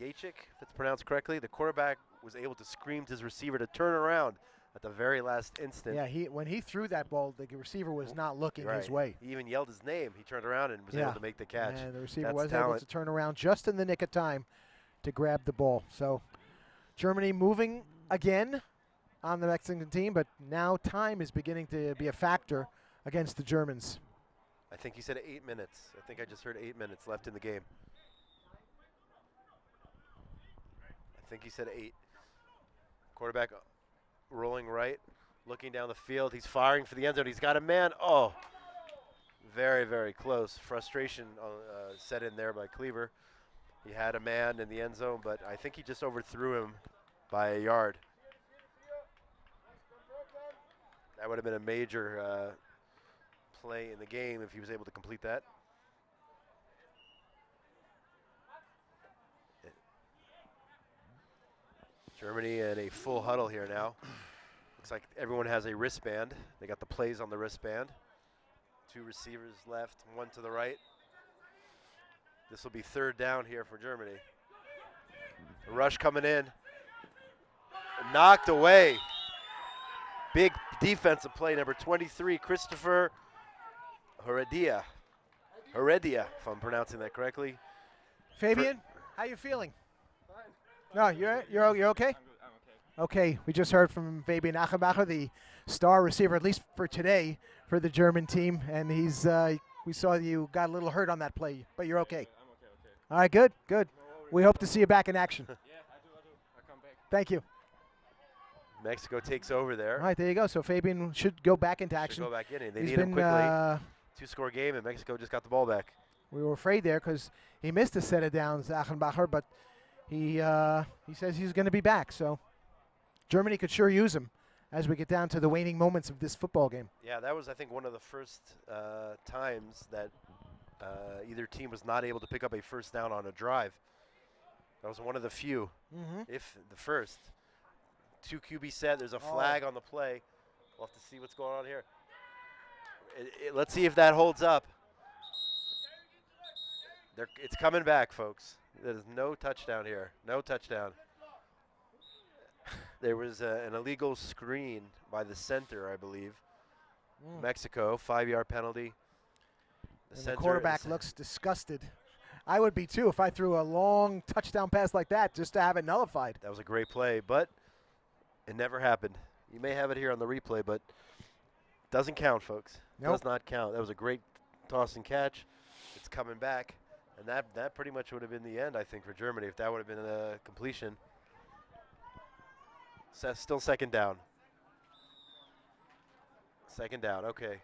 Gachik, if that's pronounced correctly. The quarterback was able to scream to his receiver to turn around. at the very last instant. Yeah, when he threw that ball, the receiver was not looking Right. his way. He even yelled his name. He turned around and was able to make the catch. And the receiver That's was talent. able to turn around just in the nick of time to grab the ball. So Germany moving again on the Mexican team, but now time is beginning to be a factor against the Germans. I think he said 8 minutes. I think I just heard 8 minutes left in the game. I think he said 8. Quarterback rolling right, looking down the field. He's firing for the end zone. He's got a man. Oh, very, very close. Frustration set in there by Cleaver. He had a man in the end zone, but I think he just overthrew him by a yard. That would have been a major play in the game if he was able to complete that. Germany in a full huddle here now. Looks like everyone has a wristband. They got the plays on the wristband. 2 receivers left, 1 to the right. This will be 3rd down here for Germany. The rush coming in. Knocked away. Big defensive play, number 23, Christopher Heredia, if I'm pronouncing that correctly. Fabian, how you feeling? Fine. No, you're okay? I'm okay. Okay, we just heard from Fabian Achenbacher, the star receiver, at least for today, for the German team, and he's. We saw you got a little hurt on that play, but you're okay. I'm okay. All right, good. No worries. We hope to see you back in action. Yeah, I do. I come back. Thank you. Mexico takes over there. All right, there you go. So Fabian should go back into Should action. go back in. And they He's need him been, quickly. 2-score game, and Mexico just got the ball back. we were afraid there because he missed a set of downs, Achenbacher, but he says he's going to be back. So Germany could sure use him as we get down to the waning moments of this football game. Yeah, that was, I think, one of the first times that either team was not able to pick up a first down on a drive. That was one of the few, if the first. 2 QB set. There's a flag on the play. We'll have to see what's going on here. Let's see if that holds up. It's coming back, folks. There's no touchdown here. No touchdown. There was an illegal screen by the center, I believe. Mexico, 5-yard penalty. The quarterback looks disgusted. I would be too if I threw a long touchdown pass like that just to have it nullified. That was a great play, but it never happened. You may have it here on the replay, but doesn't count, folks. Nope. Does not count. That was a great toss and catch. It's coming back, and that pretty much would have been the end, I think, for Germany if that would have been a completion. Still 2nd down. 2nd down, okay.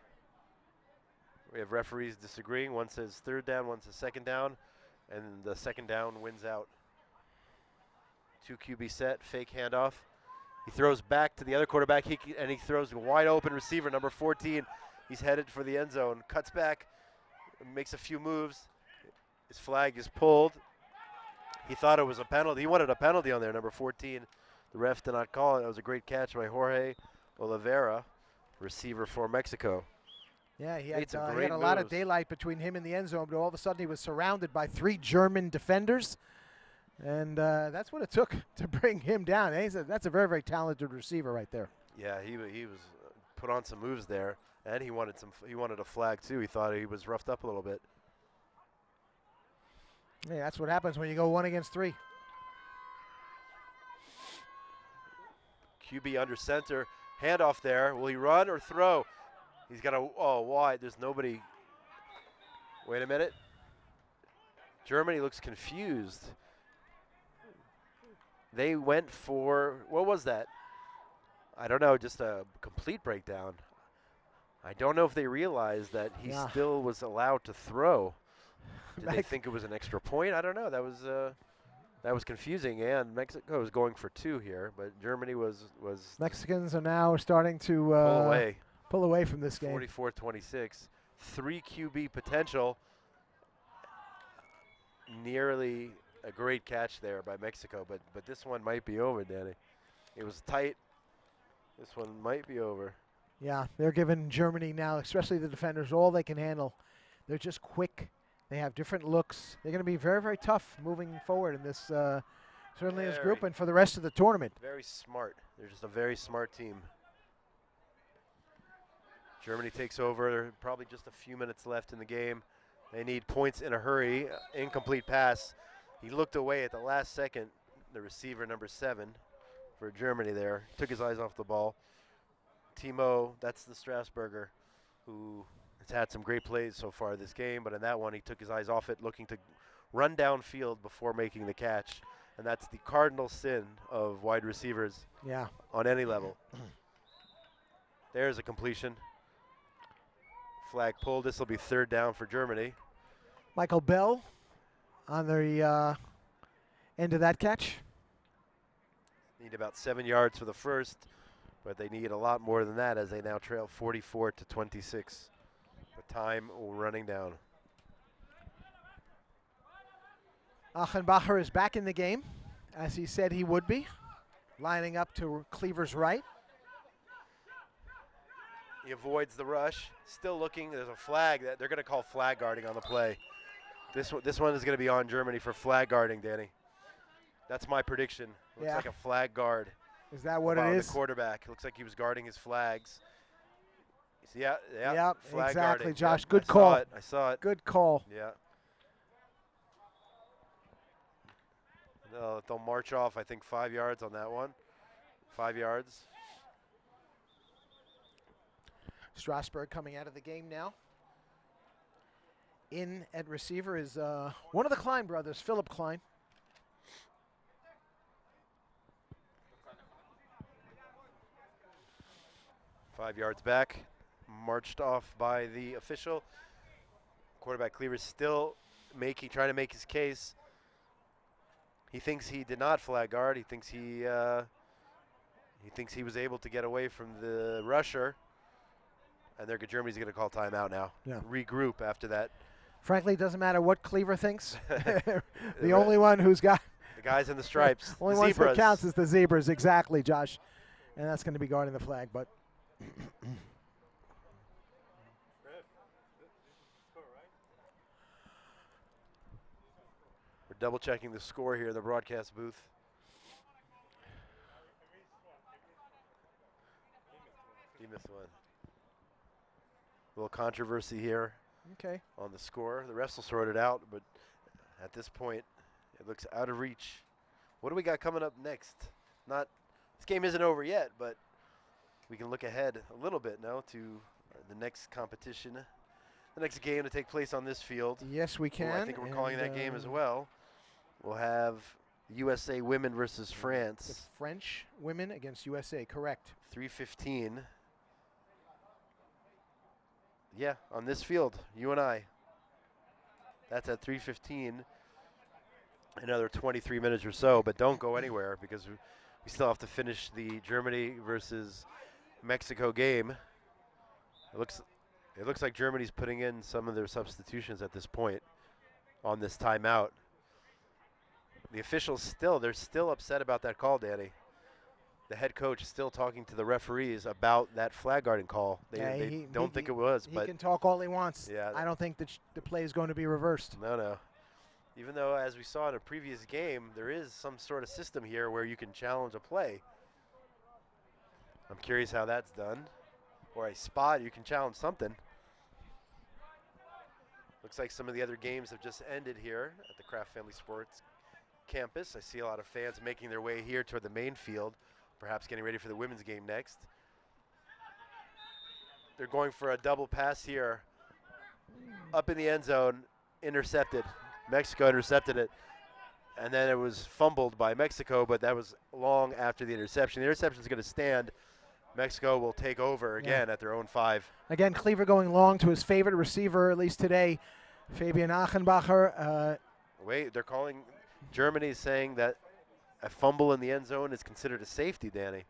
We have referees disagreeing. One says 3rd down, one says 2nd down, and the 2nd down wins out. 2 QB set, fake handoff. He throws back to the other quarterback, and he throws a wide open receiver, number 14. He's headed for the end zone, cuts back, makes a few moves. His flag is pulled. He thought it was a penalty. He wanted a penalty on there, number 14. The ref did not call it. That was a great catch by Jorge Oliveira, receiver for Mexico. Yeah, he Made some had great a lot of moves. daylight between him and the end zone, but all of a sudden he was surrounded by 3 German defenders, and that's what it took to bring him down. And that's a very, very talented receiver right there. Yeah, he was put on some moves there, and he wanted a flag too. He thought he was roughed up a little bit. Yeah, that's what happens when you go 1 against 3. QB under center, handoff there. Will he run or throw? He's got wide. There's nobody. Wait a minute. Germany looks confused. They went for, what was that? I don't know, just a complete breakdown. I don't know if they realized that he still was allowed to throw. Did they think it was an extra point? I don't know. That was confusing, and Mexico was going for 2 here, but Germany was Mexicans are now starting to pull away from this game. 44-26. 3 QB potential. Nearly a great catch there by Mexico, but this one might be over, Danny. It was tight. This one might be over. Yeah, they're giving Germany now, especially the defenders, all they can handle. They're just quick. They have different looks. They're going to be very, very tough moving forward in this Certainly his Very- group and for the rest of the tournament. Very smart. They're just a very smart team. Germany takes over. Probably just a few minutes left in the game. They need points in a hurry. Incomplete pass. He looked away at the last second. The receiver, number 7, for Germany there. Took his eyes off the ball. Timo, that's the Strasburger, who has had some great plays so far this game, but in that one he took his eyes off it, looking to run downfield before making the catch. And that's the cardinal sin of wide receivers Yeah. on any level. There's a completion. Flag pulled. This will be 3rd down for Germany. Michael Bell on the end of that catch. Need about 7 yards for the first, but they need a lot more than that as they now trail 44-26. The time running down. Achenbacher is back in the game, as he said he would be, lining up to Cleaver's right. He avoids the rush. Still looking. There's a flag that they're going to call flag guarding on the play. This one is going to be on Germany for flag guarding, Danny. That's my prediction. Looks Yeah. like a flag guard. Is that what about it the is? quarterback. Looks like he was guarding his flags. Yeah, Yep, flag exactly, guarding. Josh. Yep, Good I call. Saw it. I saw it. Good call. Yeah. They'll march off, I think, 5 yards on that one. 5 yards. Strasburg coming out of the game now. In at receiver is one of the Klein brothers, Philip Klein. Five yards back. Marched off by the official. Quarterback Cleaver still trying to make his case. He thinks he did not flag guard. He thinks he was able to get away from the rusher. And Germany's going to call timeout now. Yeah. Regroup after that. Frankly, it doesn't matter what Cleaver thinks. the Right. only one who's got The guys in the stripes. only the ones that zebras. counts is the zebras, exactly, Josh. And that's going to be guarding the flag, but We're double checking the score here in the broadcast booth. He missed one. A little controversy here okay. on the score. The refs will sort it out, but at this point, it looks out of reach. What do we got coming up next? This game isn't over yet, but we can look ahead a little bit now to the next competition, the next game to take place on this field. Yes, we can. I think we're calling that game as well. We'll have USA women versus The France. French women against USA, correct. 3:15. Yeah, on this field, you and I. That's at 3:15. Another 23 minutes or so, but don't go anywhere because we still have to finish the Germany versus Mexico game. It looks like Germany's putting in some of their substitutions at this point on this timeout. The officials they're still upset about that call, Danny. The head coach is still talking to the referees about that flag guarding call. They don't think it was, He but can talk all he wants. Yeah. I don't think that the play is going to be reversed. no. Even though, as we saw in a previous game, there is some sort of system here where you can challenge a play. I'm curious how that's done. Or a spot, you can challenge something. Looks like some of the other games have just ended here at the Kraft Family Sports campus. I see a lot of fans making their way here toward the main field, perhaps getting ready for the women's game next. They're going for a double pass here. Up in the end zone, intercepted. Mexico intercepted it. And then it was fumbled by Mexico, but that was long after the interception. The interception is going to stand. Mexico will take over again at their own 5. Again, Cleaver going long to his favorite receiver, at least today, Fabian Achenbacher. Wait, they're calling Germany saying that a fumble in the end zone is considered a safety, Danny.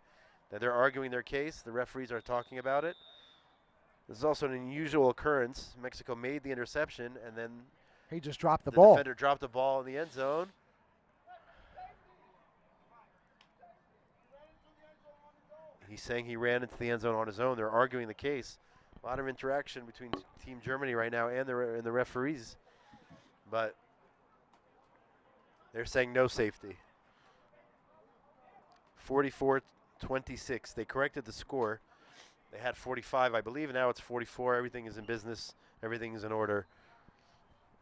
That they're arguing their case. The referees are talking about it. This is also an unusual occurrence. Mexico made the interception, and then He just dropped the the ball. defender dropped the ball in the end zone. He's saying he ran into the end zone on his own. They're arguing the case. A lot of interaction between Team Germany right now and the referees. But they're saying no safety. 44-26. They corrected the score. They had 45, I believe, and now it's 44. Everything is in business. Everything is in order.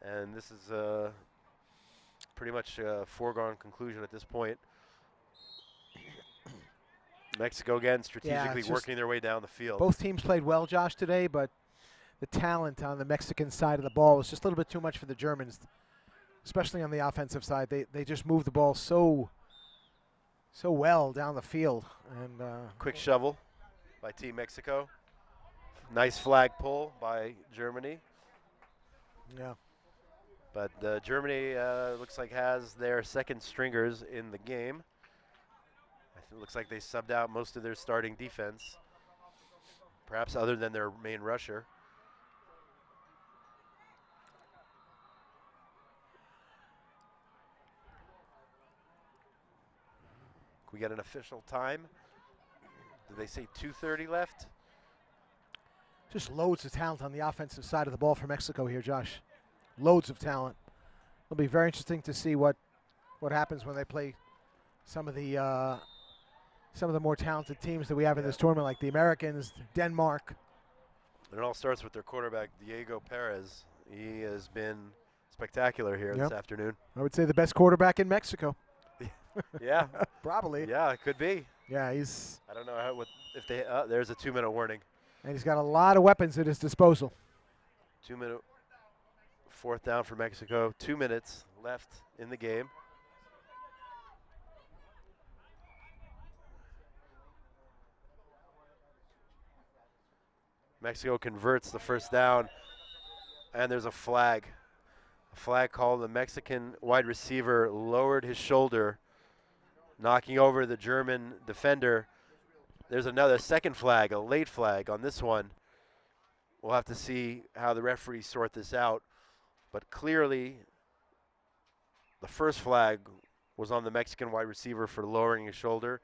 And this is pretty much a foregone conclusion at this point. Mexico again strategically working their way down the field. Both teams played well, Josh, today, but the talent on the Mexican side of the ball was just a little bit too much for the Germans, especially on the offensive side. They just moved the ball so well down the field. And quick shovel by Team Mexico. Nice flag pull by Germany. Yeah. But Germany looks like has their second stringers in the game. It looks like they subbed out most of their starting defense, perhaps other than their main rusher. Can we get an official time? Did they say 2:30 left? Just loads of talent on the offensive side of the ball for Mexico here, Josh. Loads of talent. It'll be very interesting to see what happens when they play some of the more talented teams that we have in this tournament, like the Americans, Denmark. And it all starts with their quarterback, Diego Perez. He has been spectacular here this afternoon. I would say the best quarterback in Mexico. Yeah. Probably. Yeah, it could be. Yeah, he's. I don't know if they. There's a 2-minute warning. And he's got a lot of weapons at his disposal. 2-minute. Fourth down for Mexico. 2 minutes left in the game. Mexico converts the first down, and there's a flag. A flag called. The Mexican wide receiver lowered his shoulder, knocking over the German defender. There's another second flag, a late flag on this one. We'll have to see how the referees sort this out. But clearly, the first flag was on the Mexican wide receiver for lowering his shoulder.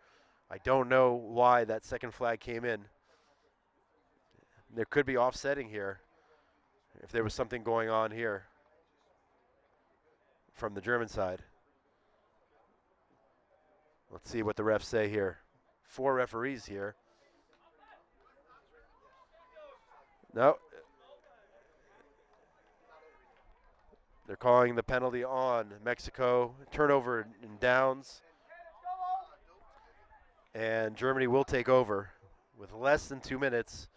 I don't know why that second flag came in. There could be offsetting here if there was something going on here from the German side. Let's see what the refs say here. 4 referees here. No. They're calling the penalty on Mexico. Turnover and downs. And Germany will take over with less than 2 minutes.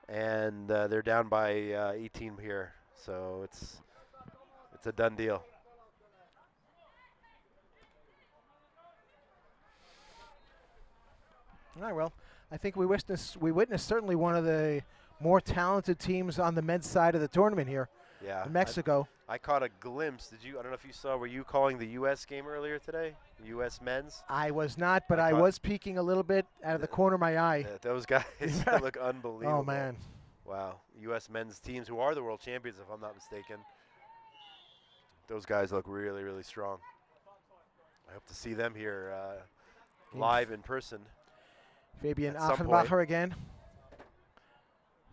And they're down by 18 here. So it's a done deal. All right, well, I think we witnessed certainly one of the more talented teams on the men's side of the tournament here. Yeah. Mexico. I caught a glimpse. I don't know if you saw, were you calling the U.S. game earlier today? The U.S. men's? I was not, but I was peeking a little bit out of the corner of my eye. Yeah, those guys look unbelievable. Oh, man. Wow. U.S. men's teams, who are the world champions, if I'm not mistaken. Those guys look really, really strong. I hope to see them here live in person. Fabian Achenbacher again.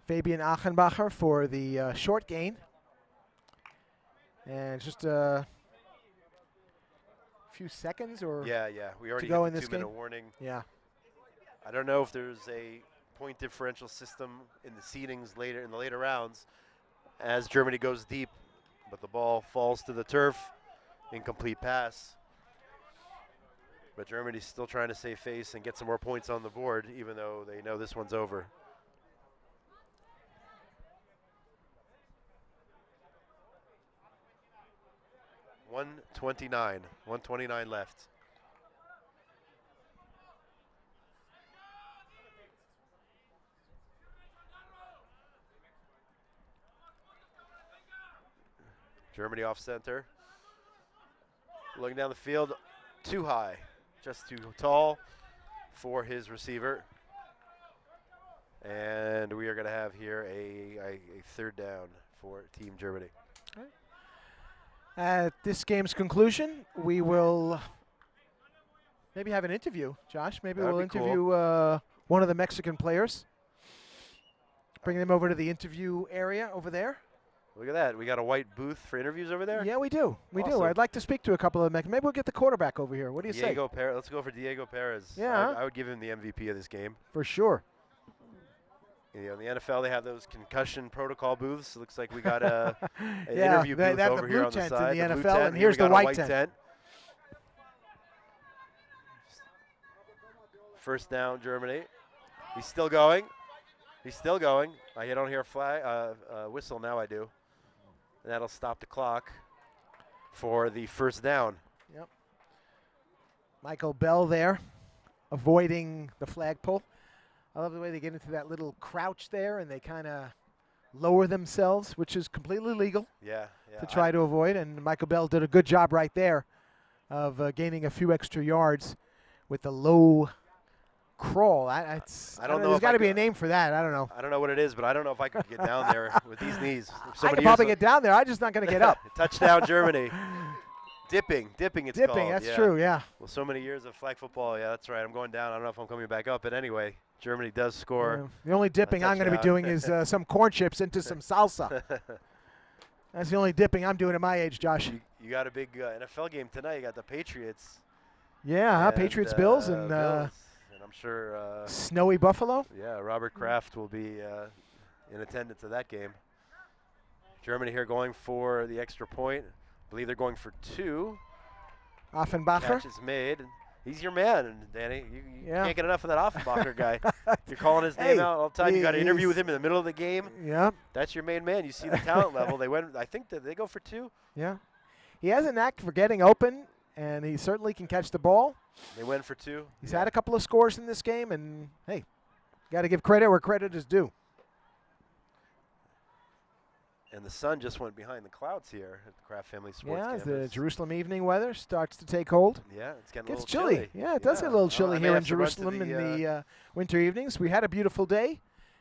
Fabian Achenbacher for the short gain. And just a few seconds or yeah. We already go hit in the this 2-minute game? warning. Yeah. I don't know if there's a point differential system in the seedings later in the later rounds as Germany goes deep, but the ball falls to the turf. Incomplete pass. But Germany's still trying to save face and get some more points on the board, even though they know this one's over. $129 left. Germany off center. Looking down the field, too high, just too tall for his receiver. And we are going to have here a third down for Team Germany. At this game's conclusion, we will maybe have an interview, Josh. Maybe That'd we'll be cool. interview one of the Mexican players. Bring them over to the interview area over there. Look at that. We got a white booth for interviews over there. Yeah, we do. We do. Awesome. I'd like to speak to a couple of them. Maybe we'll get the quarterback over here. What do you say? Diego Perez. Let's go for Diego Perez. Yeah. I would give him the MVP of this game. For sure. You know, in the NFL, they have those concussion protocol booths. Looks like we got an Yeah, interview they booth have over the here blue on the tent in side. the blue NFL, tent. and Here here's we got the a white tent. First down, Germany. He's still going. He's still going. I don't hear a flag, whistle. Now I do. And that'll stop the clock for the first down. Yep. Michael Bell there, avoiding the flagpole. I love the way they get into that little crouch there, and they kind of lower themselves, which is completely legal Yeah. to try to avoid. And Michael Bell did a good job right there of gaining a few extra yards with the low crawl. I don't know. There's got to be a name for that. I don't know. I don't know what it is, but I don't know if I could get down there with these knees. I could probably get down there. I'm just not going to get up. Touchdown, Germany. Dipping it's called. Dipping, that's true, yeah. Well, so many years of flag football. Yeah, that's right. I'm going down. I don't know if I'm coming back up, but anyway, Germany does score. The only dipping I'm going to be doing is some corn chips into some salsa. That's the only dipping I'm doing at my age, Josh. You got a big NFL game tonight. You got the Patriots. Yeah, and, Patriots, Bills, and Bills. And I'm sure. Snowy Buffalo. Yeah, Robert Kraft will be in attendance at that game. Germany here going for the extra point. I believe they're going for 2. Offenbacher. Catch is made. He's your man, Danny. You Yeah. can't get enough of that Offenbacher guy. You're calling his name out all the time. You got to interview with him in the middle of the game. Yeah. That's your main man. You see the talent level. They went. I think that they go for 2. Yeah. He has a knack for getting open, and he certainly can catch the ball. They went for 2. He's had a couple of scores in this game, and hey, got to give credit where credit is due. And the sun just went behind the clouds here at the Kraft Family Sports Yeah, as Campus. the Jerusalem evening weather starts to take hold. Yeah, it's getting a Gets little chilly. Yeah, it does get a little chilly I may here in have to run to Jerusalem in the winter evenings. We had a beautiful day.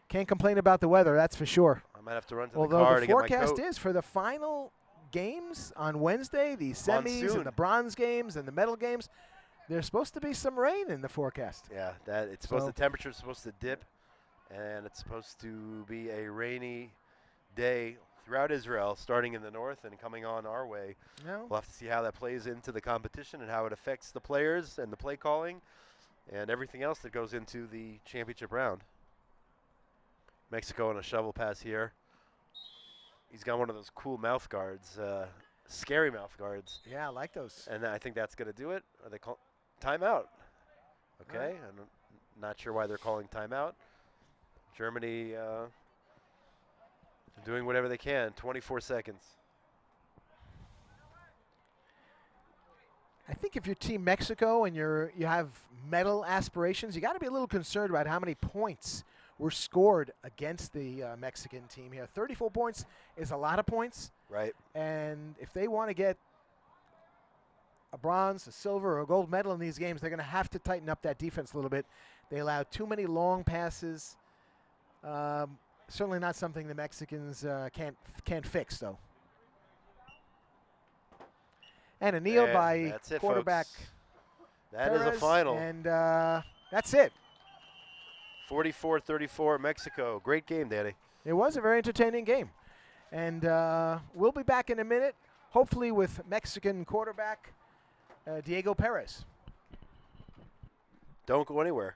Can't complain about the weather, that's for sure. I might have to run to the Although car the to get my forecast coat. is for the final games on Wednesday, the semis Monsoon. and the bronze games and the medal games, there's supposed to be some rain in the forecast. Yeah, it's supposed the temperature's supposed to dip, and it's supposed to be a rainy day throughout Israel, starting in the north and coming on our way. No. We'll have to see how that plays into the competition and how it affects the players and the play calling and everything else that goes into the championship round. Mexico on a shovel pass here. He's got one of those cool mouth guards, scary mouth guards. Yeah, I like those. And I think that's going to do it. Are they call timeout? Okay, I'm not sure why they're calling timeout. Germany doing whatever they can. 24 seconds. I think if you're Team Mexico and you have medal aspirations, you got to be a little concerned about how many points were scored against the Mexican team here. 34 points is a lot of points. Right. And if they want to get a bronze, a silver, or a gold medal in these games, they're going to have to tighten up that defense a little bit. They allowed too many long passes. Certainly not something the Mexicans can't fix, though. And a kneel by that's it, quarterback folks. That is Perez, a final. And that's it. 44-34 Mexico. Great game, Danny. It was a very entertaining game. And we'll be back in a minute, hopefully with Mexican quarterback Diego Perez. Don't go anywhere.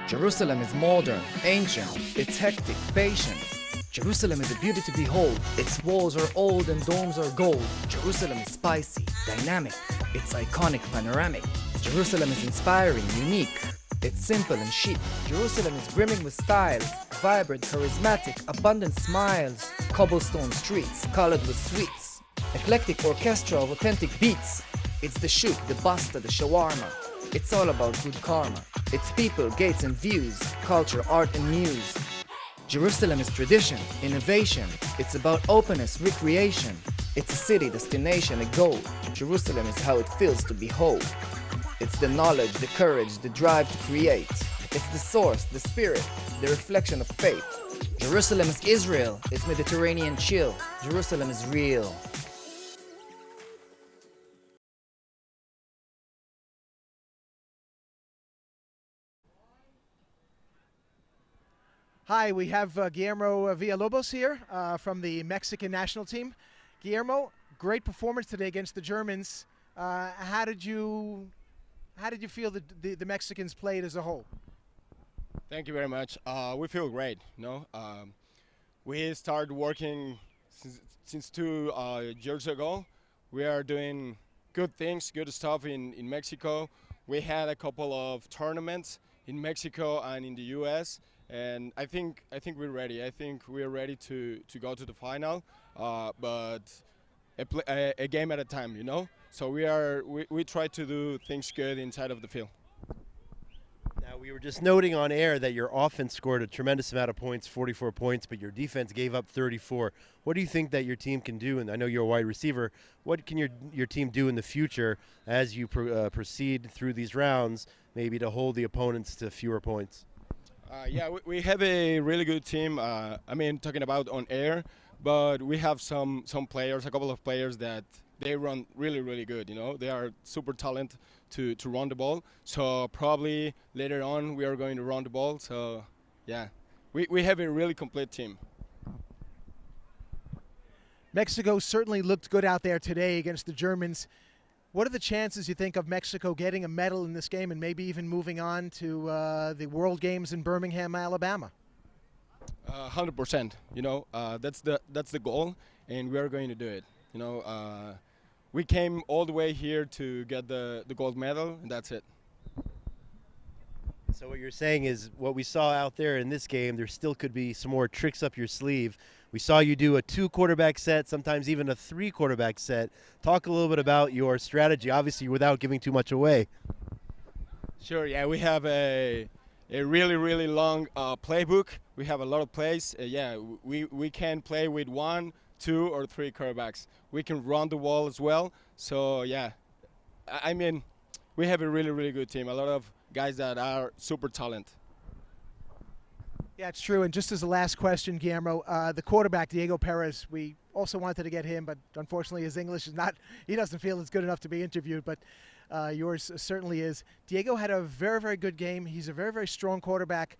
Jerusalem is modern, ancient, it's hectic, patient. Jerusalem is a beauty to behold, its walls are old and domes are gold. Jerusalem is spicy, dynamic, it's iconic, panoramic. Jerusalem is inspiring, unique, it's simple and chic. Jerusalem is brimming with styles, vibrant, charismatic, abundant smiles. cobblestone streets colored with sweets, eclectic orchestra of authentic beats. It's the shoot, the basta, the shawarma. It's all about good karma. It's people, gates and views, culture, art and muse. Jerusalem is tradition, innovation. It's about openness, recreation. It's a city, destination, a goal. Jerusalem is how it feels to be whole. It's the knowledge, the courage, the drive to create. It's the source, the spirit, the reflection of faith. Jerusalem is Israel. It's Mediterranean chill. Jerusalem is real. Hi, we have Guillermo Villalobos here from the Mexican national team. Guillermo, great performance today against the Germans. How did you feel the Mexicans played as a whole? Thank you very much. We feel great. We started working since 2 years ago. We are doing good things, good stuff in Mexico. We had a couple of tournaments in Mexico and in the U.S. And I think we're ready. I think we're ready to go to the final, but a game at a time, So we try to do things good inside of the field. Now, we were just noting on air that your offense scored a tremendous amount of points, 44 points, but your defense gave up 34. What do you think that your team can do? And I know you're a wide receiver. What can your team do in the future as you proceed through these rounds, maybe to hold the opponents to fewer points? We have a really good team. Talking about on air, but we have some players, a couple of players that they run really, really good. They are super talented to run the ball. So probably later on we are going to run the ball. So yeah, we have a really complete team. Mexico certainly looked good out there today against the Germans. What are the chances, you think, of Mexico getting a medal in this game and maybe even moving on to the World Games in Birmingham, Alabama? 100%. That's the goal, and we are going to do it. We came all the way here to get the gold medal, and that's it. So what you're saying is what we saw out there in this game, there still could be some more tricks up your sleeve. We saw you do a 2-quarterback set, sometimes even a 3-quarterback set. Talk a little bit about your strategy, obviously without giving too much away. Sure, yeah, we have a really, really long playbook. We have a lot of plays. We can play with 1, 2, or 3 quarterbacks. We can run the ball as well. So, yeah, we have a really, really good team. A lot of guys that are super talented. Yeah, it's true. And just as a last question, Guillermo, the quarterback, Diego Perez, we also wanted to get him, but unfortunately his English is not, he doesn't feel it's good enough to be interviewed, but yours certainly is. Diego had a very, very good game. He's a very, very strong quarterback.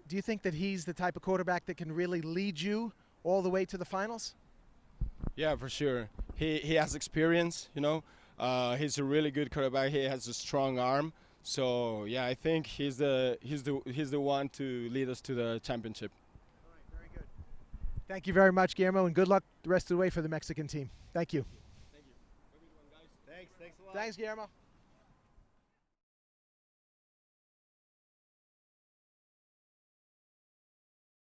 Do you think that he's the type of quarterback that can really lead you all the way to the finals? Yeah, for sure. He has experience, he's a really good quarterback. He has a strong arm. So yeah, I think he's the one to lead us to the championship. All right, very good. Thank you very much, Guillermo, and good luck the rest of the way for the Mexican team. Thank you. Thank you. Thanks a lot. Thanks, Guillermo.